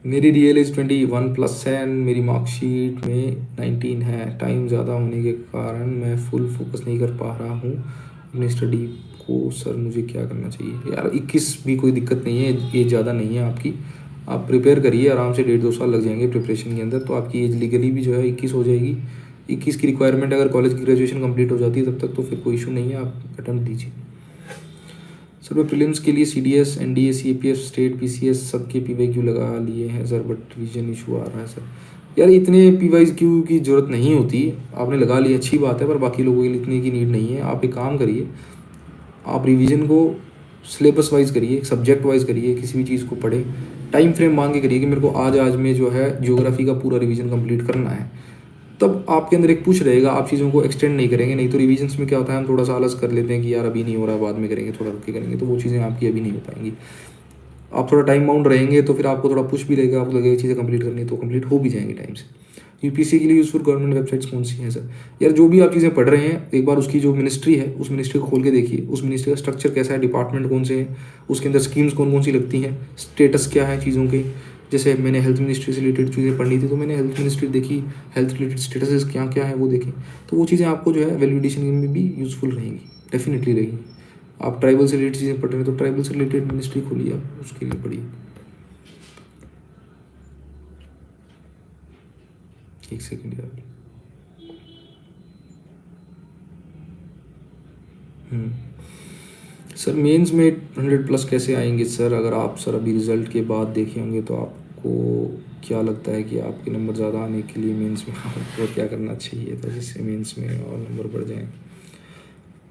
मेरी रियल एज 21+ है एंड मेरी मार्कशीट में 19 है। टाइम ज़्यादा होने के कारण मैं फुल फोकस नहीं कर पा रहा हूँ अपनी स्टडी को। सर मुझे क्या करना चाहिए? यार 21 भी कोई दिक्कत नहीं है, एज ज़्यादा नहीं है आपकी। आप प्रिपेयर करिए आराम से, 1.5-2 साल लग जाएंगे प्रिपरेशन के अंदर, तो आपकी एज लीगली भी जो है 21 हो जाएगी। 21 की रिक्वायरमेंट अगर कॉलेज की ग्रेजुएशन कंप्लीट हो जाती है तब तक तो फिर कोई इशू नहीं है, आप अटेम्प्ट दीजिए। सर मैं प्रीलिम्स के लिए CDS, NDA, CAPF, state, PCS सबके PYQ लगा लिए हैं सर, बट रिवीजन इशू आ रहा है सर। यार इतने PYQ की ज़रूरत नहीं होती, आपने लगा ली अच्छी बात है, पर बाकी लोगों के लिए इतने की नीड नहीं है। आप एक काम करिए, आप रिवीजन को सिलेबस वाइज करिए, सब्जेक्ट वाइज करिए, किसी भी चीज़ को पढ़े, टाइम फ्रेम मान के करिए कि मेरे को आज में जो है ज्योग्राफी का पूरा रिवीजन कंप्लीट करना है। तब आपके अंदर एक पुश रहेगा, आप चीज़ों को एक्सटेंड नहीं करेंगे। नहीं तो रिविजन्स में क्या होता है, हम थोड़ा सा आलस कर लेते हैं कि यार अभी नहीं हो रहा, बाद में करेंगे, थोड़ा रुक के करेंगे, तो वो चीज़ें आपकी अभी नहीं हो पाएंगी। आप थोड़ा टाइम बाउंड रहेंगे तो फिर आपको थोड़ा पुश भी रहेगा, आपको लगेगा चीज़ें कंप्लीट करनी है तो कंप्लीट हो भी जाएंगी टाइम से। यूपीएससी के लिए यूजफुल गवर्नमेंट वेबसाइट्स कौन सी हैं सर? यार जो भी आप चीज़ें पढ़ रहे हैं, एक बार उसकी जो मिनिस्ट्री है उस मिनिस्ट्री को खोल के देखिए, उस मिनिस्ट्री का स्ट्रक्चर कैसा है, डिपार्टमेंट कौन से हैं, उसके अंदर स्कीम्स कौन कौन सी लगती हैं, स्टेटस क्या है चीज़ों के। जैसे मैंने हेल्थ मिनिस्ट्री से रिलेटेड चीज़ें पढ़नी थी तो मैंने हेल्थ मिनिस्ट्री देखी, हेल्थ रिलेटेड स्टेटस क्या क्या है वो देखें। तो वो चीज़ें आपको जो है वैल्यूडेशन में भी यूज़फुल रहेंगी, डेफिनेटली रहेंगी। आप ट्राइबल से रिलेटेड चीज़ें पढ़ रहे हैं तो ट्राइबल से रिलेटेड मिनिस्ट्री खोलिए, आप उसके लिए पढ़िए। एक सेकेंड यार। सर मेंस में 100+ कैसे आएंगे सर? अगर आप सर अभी रिज़ल्ट के बाद देखे होंगे तो आपको क्या लगता है कि आपके नंबर ज़्यादा आने के लिए मेंस में आपको क्या करना चाहिए था जिससे मेंस में और नंबर बढ़ जाएं?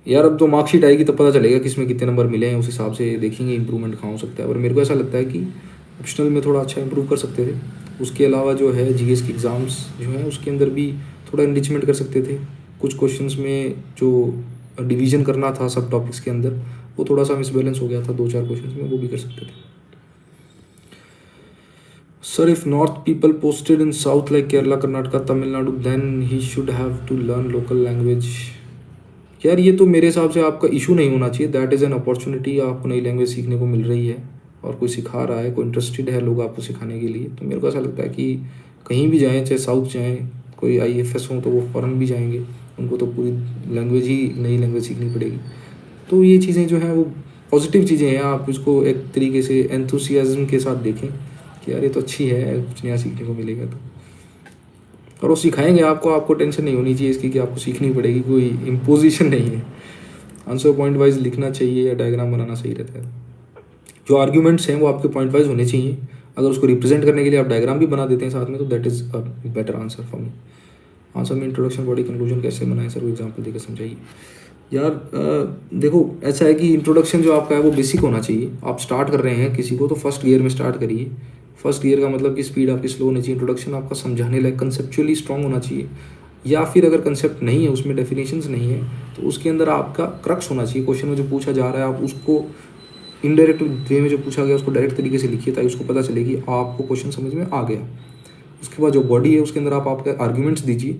यार अब तो मार्कशीट आएगी तब पता चलेगा किसमें कितने नंबर मिले हैं, उस हिसाब से देखेंगे इंप्रूवमेंट कहाँ हो सकता है। पर मेरे को ऐसा लगता है कि ऑप्शनल में थोड़ा अच्छा इंप्रूव कर सकते थे। उसके अलावा जो है जीएस के एग्ज़ाम्स जो है उसके अंदर भी थोड़ा इनरिचमेंट कर सकते थे। कुछ क्वेश्चंस में जो डिवीजन करना था सब टॉपिक्स के अंदर वो थोड़ा सा मिसबैलेंस हो गया था 2-4 क्वेश्चंस में, वो भी कर सकते थे। Sir if north people posted in south like Kerala Karnataka Tamil Nadu then he should have to learn local language. यार ये तो मेरे हिसाब से आपका इशू नहीं होना चाहिए, दैट इज़ एन अपॉर्चुनिटी। आपको नई लैंग्वेज सीखने को मिल रही है और कोई सिखा रहा है, कोई इंटरेस्टेड है लोग आपको सिखाने के लिए, तो मेरे को ऐसा लगता है कि कहीं भी जाएँ, चाहे साउथ जाएँ, कोई IAFS हो तो वो फ़ॉरन भी जाएंगे, उनको तो पूरी लैंग्वेज ही नई लैंग्वेज सीखनी पड़ेगी। तो ये चीज़ें जो हैं वो पॉजिटिव चीज़ें हैं, आप इसको एक तरीके से एंथुसियाज्म के साथ देखें कि यार ये तो अच्छी है, कुछ नया सीखने को मिलेगा। तो और वो सिखाएंगे आपको, आपको टेंशन नहीं होनी चाहिए इसकी कि आपको सीखनी पड़ेगी, कोई इम्पोजिशन नहीं है। आंसर पॉइंट वाइज लिखना चाहिए या डायग्राम बनाना सही रहता है। जो आर्ग्यूमेंट्स हैं वो आपके पॉइंट वाइज होने चाहिए, अगर उसको रिप्रेजेंट करने के लिए आप डायग्राम भी बना देते हैं साथ में तो that is a better answer for me. Answer में इंट्रोडक्शन बॉडी कंक्लूजन कैसे बनाएं सर, वो एग्जाम्पल देकर समझाइए। यार देखो ऐसा है कि इंट्रोडक्शन जो आपका है वो बेसिक होना चाहिए। आप स्टार्ट कर रहे हैं किसी को तो फर्स्ट गियर में स्टार्ट करिए। फर्स्ट गियर का मतलब कि स्पीड आपकी स्लो होनी चाहिए, इंट्रोडक्शन आपका समझाने लायक कंसेप्चुअली स्ट्रॉन्ग होना चाहिए। या फिर अगर कंसेप्ट नहीं है, उसमें डेफिनेशंस नहीं है, तो उसके अंदर आपका क्रक्स होना चाहिए। क्वेश्चन में जो पूछा जा रहा है आप उसको इनडायरेक्ट वे में जो पूछा गया उसको डायरेक्ट तरीके से लिखिए ताकि उसको पता चले कि आपको क्वेश्चन समझ में आ गया। उसके बाद जो बॉडी है उसके अंदर आप आपके आर्ग्यूमेंट्स दीजिए।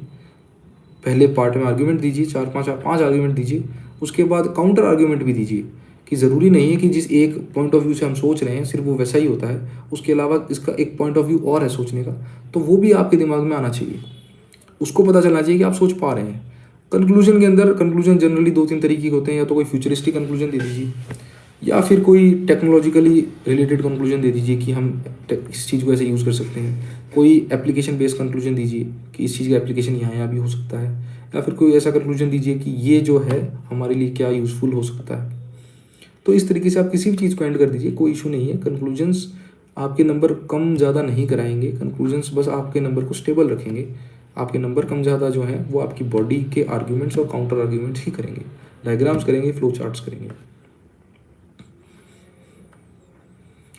पहले पार्ट में आर्ग्यूमेंट दीजिए, 4-5 आर्ग्यूमेंट दीजिए। उसके बाद काउंटर आर्ग्यूमेंट भी दीजिए कि ज़रूरी नहीं है कि जिस एक पॉइंट ऑफ व्यू से हम सोच रहे हैं सिर्फ वो वैसा ही होता है, उसके अलावा इसका एक पॉइंट ऑफ व्यू और है सोचने का, तो वो भी आपके दिमाग में आना चाहिए। उसको पता चलना चाहिए कि आप सोच पा रहे हैं। कंक्लूजन के अंदर कंक्लूजन जनरली 2-3 तरीके के होते हैं, या तो कोई फ्यूचरिस्टिक कंक्लूजन दे दीजिए या फिर कोई टेक्नोलॉजिकली रिलेटेड कंक्लूजन दे दीजिए कि हम इस चीज़ को ऐसे यूज़ कर सकते हैं। कोई एप्लीकेशन बेस्ड कंक्लूजन दीजिए कि इस चीज़ का एप्लीकेशन यहाँ भी हो सकता है, या फिर कोई ऐसा कंक्लूजन दीजिए कि ये जो है हमारे लिए क्या यूज़फुल हो सकता है। तो इस तरीके से आप किसी भी चीज़ को एंड कर दीजिए, कोई इशू नहीं है। कंक्लूजन्स आपके नंबर कम ज़्यादा नहीं कराएंगे, कंक्लूजन्स बस आपके नंबर को स्टेबल रखेंगे। आपके नंबर कम ज़्यादा जो है वो आपकी बॉडी के आर्ग्यूमेंट्स और काउंटर आर्ग्यूमेंट्स ही करेंगे, डायग्राम्स करेंगे, फ्लो चार्ट्स करेंगे।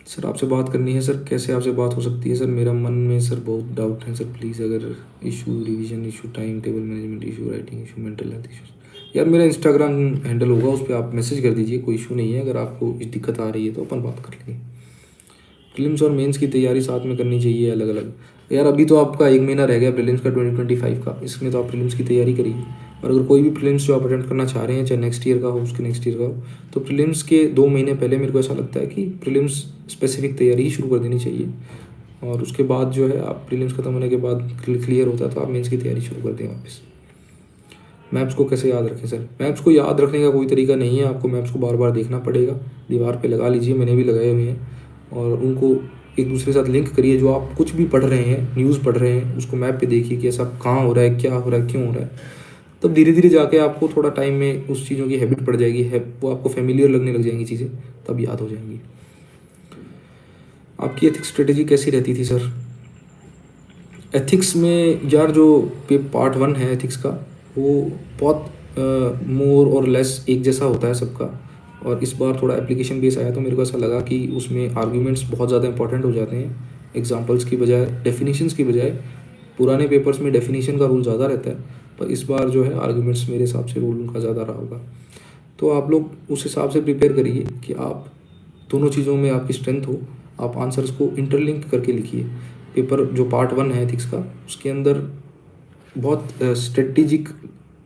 सर आपसे बात करनी है सर, कैसे आपसे बात हो सकती है सर? मेरा मन में सर बहुत डाउट है सर, प्लीज़। अगर issue revision issue, time table management issue, writing issue, mental health issue. यार मेरा इंस्टाग्राम हैंडल होगा, उस पर आप मैसेज कर दीजिए, कोई इशू नहीं है। अगर आपको इस दिक्कत आ रही है तो अपन बात कर लेंगे। प्रीलिम्स और मेंस की तैयारी साथ में करनी चाहिए अलग अलग? यार अभी तो आपका 1 महीना रह गया प्रीलिम्स का 2025 का, इसमें तो आप प्रीलिम्स की तैयारी करिए। और अगर कोई भी प्रीलिम्स जो आप अटेंड करना चाह रहे हैं, चाहे नेक्स्ट ईयर का हो, उसके नेक्स्ट ईयर का हो, तो प्रीलिम्स के 2 महीने पहले मेरे को ऐसा लगता है कि प्रीलिम्स स्पेसिफिक तैयारी ही शुरू कर देनी चाहिए। और उसके बाद जो है आप प्रीलिम्स खत्म होने के बाद क्लियर होता है तो आप मेंस की तैयारी शुरू कर दें वापस। मैप्स को कैसे याद रखें सर? मैप्स को याद रखने का कोई तरीका नहीं है, आपको मैप्स को बार बार देखना पड़ेगा। दीवार पे लगा लीजिए, मैंने भी लगाए हुए हैं, और उनको एक दूसरे के साथ लिंक करिए। जो आप कुछ भी पढ़ रहे हैं, न्यूज़ पढ़ रहे हैं, उसको मैप पे देखिए कि ऐसा कहाँ हो रहा है, क्या हो रहा है, क्यों हो रहा है। तब धीरे धीरे जाके आपको थोड़ा टाइम में उस चीज़ों की हैबिट पड़ जाएगी, है वो आपको फेमिलियर लगने लग जाएंगी चीज़ें, तब याद हो जाएंगी। आपकी एथिक्स स्ट्रेटेजी कैसी रहती थी सर? एथिक्स में यार जो पार्ट 1 है एथिक्स का, वो बहुत मोर और लेस एक जैसा होता है सबका। और इस बार थोड़ा एप्लीकेशन बेस आया तो मेरे को ऐसा लगा कि उसमें आर्ग्यूमेंट्स बहुत ज़्यादा इंपॉर्टेंट हो जाते हैं, एग्जांपल्स की बजाय, डेफिनेशंस की बजाय पुराने पेपर्स में डेफिनेशन का रूल ज़्यादा रहता है, पर इस बार जो है आर्ग्यूमेंट्स मेरे हिसाब से रूल उनका ज़्यादा रहा होगा। तो आप लोग उस हिसाब से प्रिपेयर करिए कि आप दोनों चीज़ों में आपकी स्ट्रेंथ हो, आप आंसर्स को इंटरलिंक करके लिखिए। पेपर जो पार्ट 1 है एथिक्स का, उसके अंदर बहुत स्ट्रेटेजिक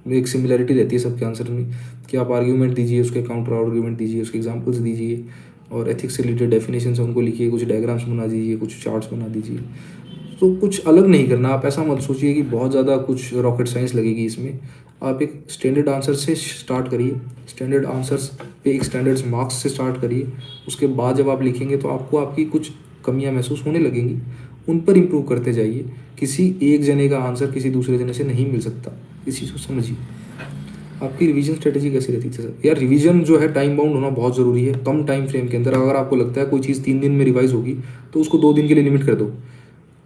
एक सिमिलरिटी रहती है सबके आंसर में, कि आप आर्ग्यूमेंट दीजिए, उसके काउंटर आर्ग्यूमेंट दीजिए, उसके एग्जांपल्स दीजिए, और एथिक्स से रिलेटेड डेफिनेशन है उनको लिखिए, कुछ डायग्राम्स बना दीजिए, कुछ चार्ट्स बना दीजिए। तो कुछ अलग नहीं करना, आप ऐसा मत सोचिए कि बहुत ज़्यादा कुछ रॉकेट साइंस लगेगी इसमें। आप एक स्टैंडर्ड आंसर से स्टार्ट करिए, स्टैंडर्ड आंसर्स पे एक स्टैंडर्ड्स मार्क्स से स्टार्ट करिए। उसके बाद जब आप लिखेंगे तो आपको आपकी कुछ कमियां महसूस होने लगेंगी, उन पर इम्प्रूव करते जाइए। किसी एक जने का आंसर किसी दूसरे जने से नहीं मिल सकता, इस चीज़ को समझिए। आपकी रिवीजन स्ट्रेटेजी कैसी रहती है सर? यार रिवीजन जो है टाइम बाउंड होना बहुत ज़रूरी है। कम टाइम फ्रेम के अंदर अगर आपको लगता है कोई चीज़ 3 दिन में रिवाइज होगी, तो उसको 2 दिन के लिए लिमिट कर दो,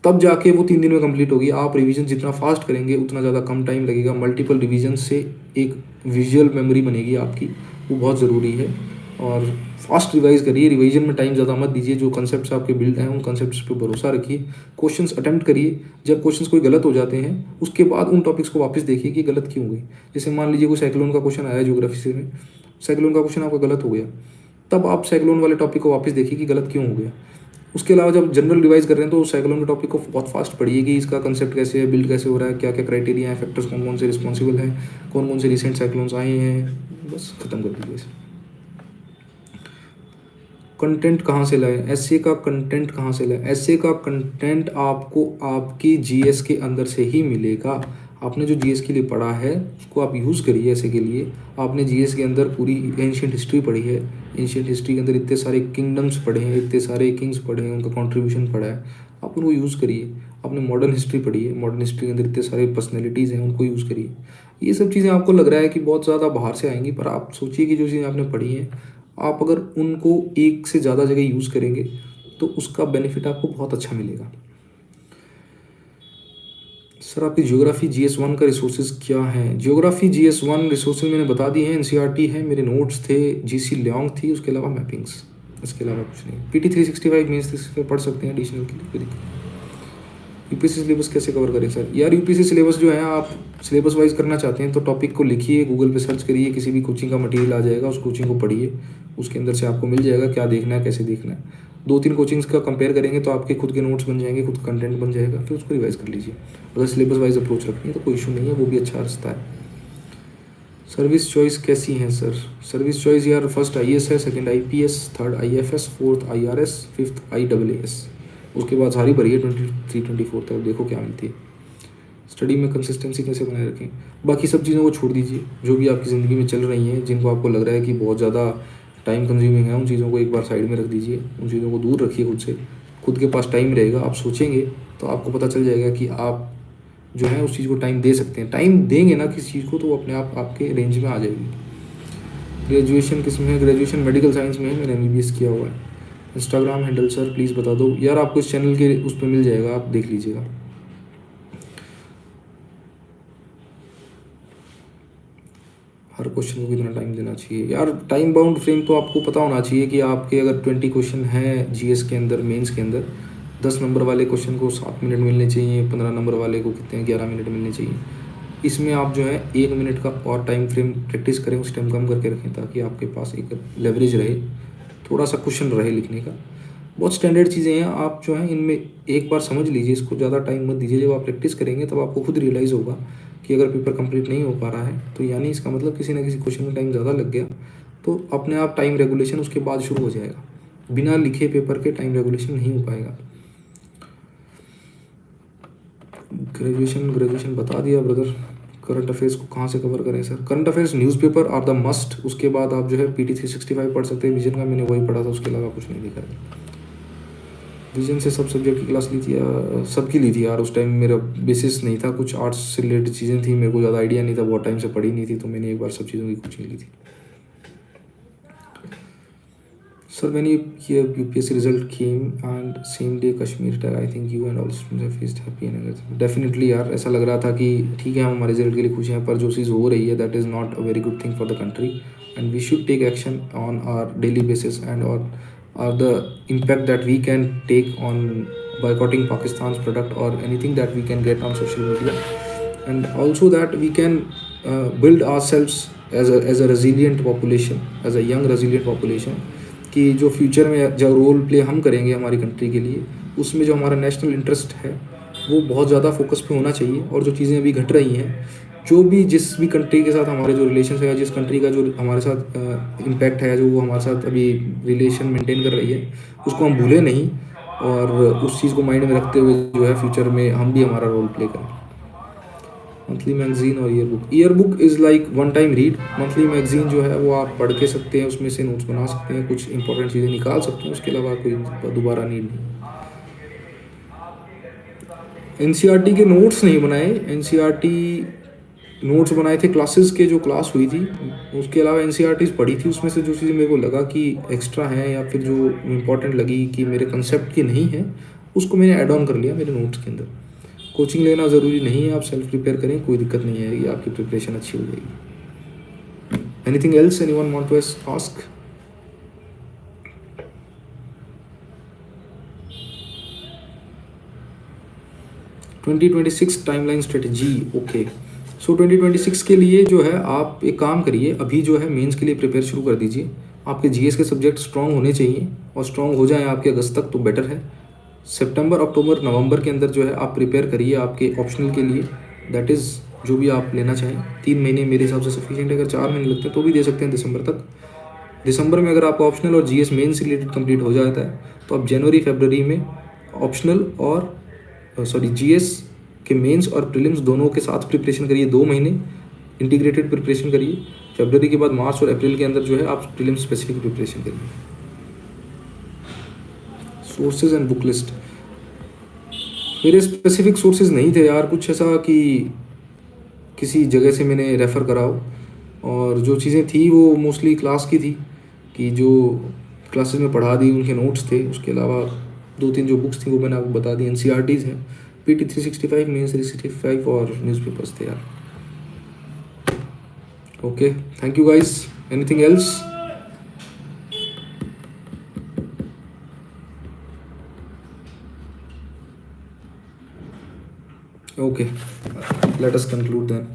तब जाके वो 3 दिन में कंप्लीट होगी। आप रिवीजन जितना फास्ट करेंगे उतना ज़्यादा कम टाइम लगेगा। मल्टीपल रिवीजन से एक विजुअल मेमोरी बनेगी आपकी, वो बहुत ज़रूरी है। और फास्ट रिवाइज करिए, रिवीजन में टाइम ज़्यादा मत दीजिए। जो कंसेप्ट्स आपके बिल्ड हैं उन कंसेप्ट्स पे भरोसा रखिए। क्वेश्चंस अटेम्प्ट करिए, जब क्वेश्चंस कोई गलत हो जाते हैं उसके बाद उन टॉपिक्स को वापस देखिए कि गलत क्यों हुई। जैसे मान लीजिए कोई साइक्लोन का क्वेश्चन आया ज्योग्राफी से में, साइक्लोन का क्वेश्चन आपका गलत हो गया, तब आप साइक्लोन वाले टॉपिक को वापस देखिए कि गलत क्यों हो गया। उसके अलावा जब जनरल रिवाइज कर रहे हैं तो साइक्लोन के टॉपिक को बहुत फास्ट पढ़िए कि इसका कंसेप्ट कैसे है, बिल्ड कैसे हो रहा है, क्या क्या क्राइटेरिया है, फैक्टर्स कौन कौन से रिस्पॉन्सिबल हैं, कौन कौन से रिसेंट साइक्लोन्स आए हैं, बस खत्म कर दीजिए इसे। कंटेंट कहाँ से लाएं? एसए का कंटेंट कहाँ से लाएं? एसए का कंटेंट आपको आपकी जीएस के अंदर से ही मिलेगा। आपने जो जीएस के लिए पढ़ा है उसको आप यूज़ करिए एसए के लिए। आपने जीएस के अंदर पूरी एंशियंट हिस्ट्री पढ़ी है, एंशियंट हिस्ट्री के अंदर इतने सारे किंगडम्स पढ़े हैं, इतने सारे किंग्स पढ़े हैं, उनका कॉन्ट्रीब्यूशन पढ़ा है, आप उनको यूज़ करिए। आपने मॉडर्न हिस्ट्री पढ़ी है, मॉडर्न हिस्ट्री के अंदर इतने सारे पर्सनैलिटीज़ हैं, उनको यूज़ करिए। ये सब चीज़ें आपको लग रहा है कि बहुत ज़्यादा बाहर से आएंगी, पर आप सोचिए कि जो चीज़ें आपने पढ़ी हैं, आप अगर उनको एक से ज़्यादा जगह यूज़ करेंगे तो उसका बेनिफिट आपको बहुत अच्छा मिलेगा। सर आपकी ज्योग्राफी GS1 का रिसोर्सेज क्या हैं? ज्योग्राफी GS1 रिसोर्सेज मैंने बता दिए हैं, एनसीईआरटी है, मेरे नोट्स थे, जीसी ल्योंग थी, उसके अलावा मैपिंग्स, इसके अलावा कुछ नहीं। PT 365 मीन्स 365 पढ़ सकते हैं एडिशनल के लिए, कोई दिक्कत नहीं। यूपीएससी सिलेबस कैसे कवर करें सर? यार यूपीएससी सिलेबस जो है, आप सिलेबस वाइज करना चाहते हैं तो टॉपिक को लिखिए, गूगल पे सर्च करिए, किसी भी कोचिंग का मटेरियल आ जाएगा, उस कोचिंग को पढ़िए, उसके अंदर से आपको मिल जाएगा क्या देखना है, कैसे देखना है। 2-3 कोचिंग्स का कंपेयर करेंगे तो आपके खुद के नोट्स बन जाएंगे, खुद कंटेंट बन जाएगा, फिर उसको रिवाइज कर लीजिए। अगर सिलेबस वाइज अप्रोच रखनी है तो कोई इशू नहीं है, वो भी अच्छा रास्ता है। सर्विस चॉइस कैसी है सर? सर्विस चॉइस यार फर्स्ट IAS है, second IPS, third IFS, fourth IRS, fifth IAAS, उसके बाद सारी भरी है 23-24 तक, देखो क्या मिलती है। स्टडी में कंसिस्टेंसी कैसे बनाए रखें? बाकी सब चीज़ों को छोड़ दीजिए, जो भी आपकी ज़िंदगी में चल रही हैं, जिनको आपको लग रहा है कि बहुत ज़्यादा टाइम कंज्यूमिंग है, उन चीज़ों को एक बार साइड में रख दीजिए, उन चीज़ों को दूर रखिए खुद से। खुद के पास टाइम रहेगा, आप सोचेंगे तो आपको पता चल जाएगा कि आप जो है उस चीज़ को टाइम दे सकते हैं। टाइम देंगे ना किसी चीज़ को तो वो अपने आप आपके रेंज में आ जाएगी। ग्रेजुएशन किस में है? ग्रेजुएशन मेडिकल साइंस में है, मैंने MBBS किया हुआ है। इंस्टाग्राम हैंडल सर प्लीज़ बता दो। यार आपको इस चैनल के उस पर मिल जाएगा, आप देख लीजिएगा। हर क्वेश्चन को कितना टाइम देना चाहिए? यार टाइम बाउंड फ्रेम तो आपको पता होना चाहिए कि आपके अगर 20 क्वेश्चन हैं जीएस के अंदर, मेंस के अंदर, 10 नंबर वाले क्वेश्चन को 7 मिनट मिलने चाहिए, 15 नंबर वाले को कितने हैं, 11 मिनट मिलने चाहिए। इसमें आप जो है 1 मिनट का और टाइम फ्रेम प्रैक्टिस करें, उस टाइम कम करके रखें ताकि आपके पास एक लेवरेज रहे, थोड़ा सा क्वेश्चन रहे लिखने का। बहुत स्टैंडर्ड चीज़ें हैं, आप जो हैं इनमें एक बार समझ लीजिए, इसको ज़्यादा टाइम मत दीजिए। जब आप प्रैक्टिस करेंगे तब आपको खुद रियलाइज़ होगा कि अगर पेपर कंप्लीट नहीं हो पा रहा है तो यानी इसका मतलब किसी ना किसी क्वेश्चन में टाइम ज़्यादा लग गया, तो अपने आप टाइम रेगुलेशन उसके बाद शुरू हो जाएगा। बिना लिखे पेपर के टाइम रेगुलेशन नहीं हो पाएगा। ग्रेजुएशन बता दिया ब्रदर। करंट अफेयर्स को कहाँ से कवर करें sir? Current affairs newspaper are the must. उसके बाद आप जो है PT 365 पढ़ सकते हैं, विजन का मैंने वही पढ़ा था, उसके अलावा कुछ नहीं दिखा है। विजन से सब सब्जेक्ट की क्लास ली थी या सबकी ली थी यार? उस टाइम मेरा बेसिस नहीं था, कुछ आर्ट्स से रिलेटेड चीज़ें थी, मेरे को ज़्यादा आइडिया नहीं था, बहुत टाइम से पढ़ी नहीं थी, तो मैंने एक बार सब चीज़ों की कोचिंग ली थी। Sir when your UPSC result came and same day Kashmir attack, I think you and all students have faced happy and everything. Definitely यार, ऐसा लग रहा था कि ठीक है हम हमारे रिजल्ट के लिए खुश हैं, पर जो चीज़ हो रही है that is not a very good thing for the country and we should take action on our daily basis and or the impact that we can take on boycotting Pakistan's product or anything that we can get on social media, and also that we can build ourselves as a resilient population, as a young resilient population, कि जो future में जो role play हम करेंगे हमारी country के लिए, उसमें जो हमारा नेशनल इंटरेस्ट है वो बहुत ज़्यादा फोकस पे होना चाहिए। और जो चीज़ें अभी घट रही हैं, जो भी जिस भी कंट्री के साथ हमारे जो रिलेशन है, या जिस कंट्री का जो हमारे साथ इम्पैक्ट है, जो वो हमारे साथ अभी रिलेशन मेंटेन कर रही है, उसको हम भूलें नहीं, और उस चीज़ को माइंड में रखते हुए जो है फ्यूचर में हम भी हमारा रोल प्ले करें। मंथली मैगजीन और year book is like one time read. Monthly magazine जो है वो आप पढ़ के सकते हैं, उसमें से नोट्स बना सकते हैं, कुछ इंपॉर्टेंट चीज़ें निकाल सकते हैं, उसके अलावा कोई दोबारा नीड नहीं। एनसीईआरटी के नोट्स नहीं बनाए, एनसीईआरटी नोट्स बनाए थे क्लासेस के, जो क्लास हुई थी, उसके अलावा एनसीईआरटीज़ पढ़ी थी। उसमें से जो चीज़ें मेरे को लगा कि एक्स्ट्रा हैं या फिर जो इम्पोर्टेंट लगी कि मेरे कंसेप्ट की नहीं है, उसको मैंने ऐड ऑन कर लिया मेरे नोट्स के अंदर। कोचिंग लेना ज़रूरी नहीं है, आप सेल्फ प्रिपेयर करें, कोई दिक्कत नहीं आएगी, आपकी प्रिपरेशन अच्छी हो जाएगी। Anything else anyone want to ask? Twenty 2026 timeline strategy. Okay, so 2026 के लिए जो है आप एक काम करिए, अभी जो है मेंस के लिए प्रिपेयर शुरू कर दीजिए। आपके जीएस के सब्जेक्ट स्ट्रॉन्ग होने चाहिए, और स्ट्रॉन्ग हो जाए आपके अगस्त तक तो बेटर है। सितंबर, अक्टूबर, नवंबर के अंदर जो है आप प्रिपेयर करिए आपके ऑप्शनल के लिए, दैट इज़ जो भी आप लेना चाहें। 3 महीने मेरे हिसाब से सफिशिएंट है, अगर 4 महीने लगते हैं तो भी दे सकते हैं दिसंबर तक। दिसंबर में अगर आपका ऑप्शनल और जीएस मेन से रिलेटेड कंप्लीट हो जाता है, तो आप जनवरी फरवरी में ऑप्शनल और जीएस के मेंस और प्रीलिम्स दोनों के साथ प्रिपरेशन करिए। 2 महीने इंटीग्रेटेड प्रिपरेशन करिए। फरवरी के बाद मार्च और अप्रैल के अंदर जो है आप प्रीलिम्स स्पेसिफिक प्रिपरेशन करिए। सोर्सेज एंड बुक लिस्ट, मेरे स्पेसिफिक सोर्सेज नहीं थे यार, कुछ ऐसा कि किसी जगह से मैंने रेफ़र करा हो, और जो चीज़ें थी वो मोस्टली क्लास की थी, कि जो क्लासेस में पढ़ा दी उनके नोट्स थे। उसके अलावा 2-3 जो बुक्स थी वो मैंने आपको बता दी, एनसीईआरटीज़ हैं, पीटी 365, मेंस 365 और न्यूज़पेपर्स थे यार। Okay, thank you guys. Anything else? Okay, let us conclude then.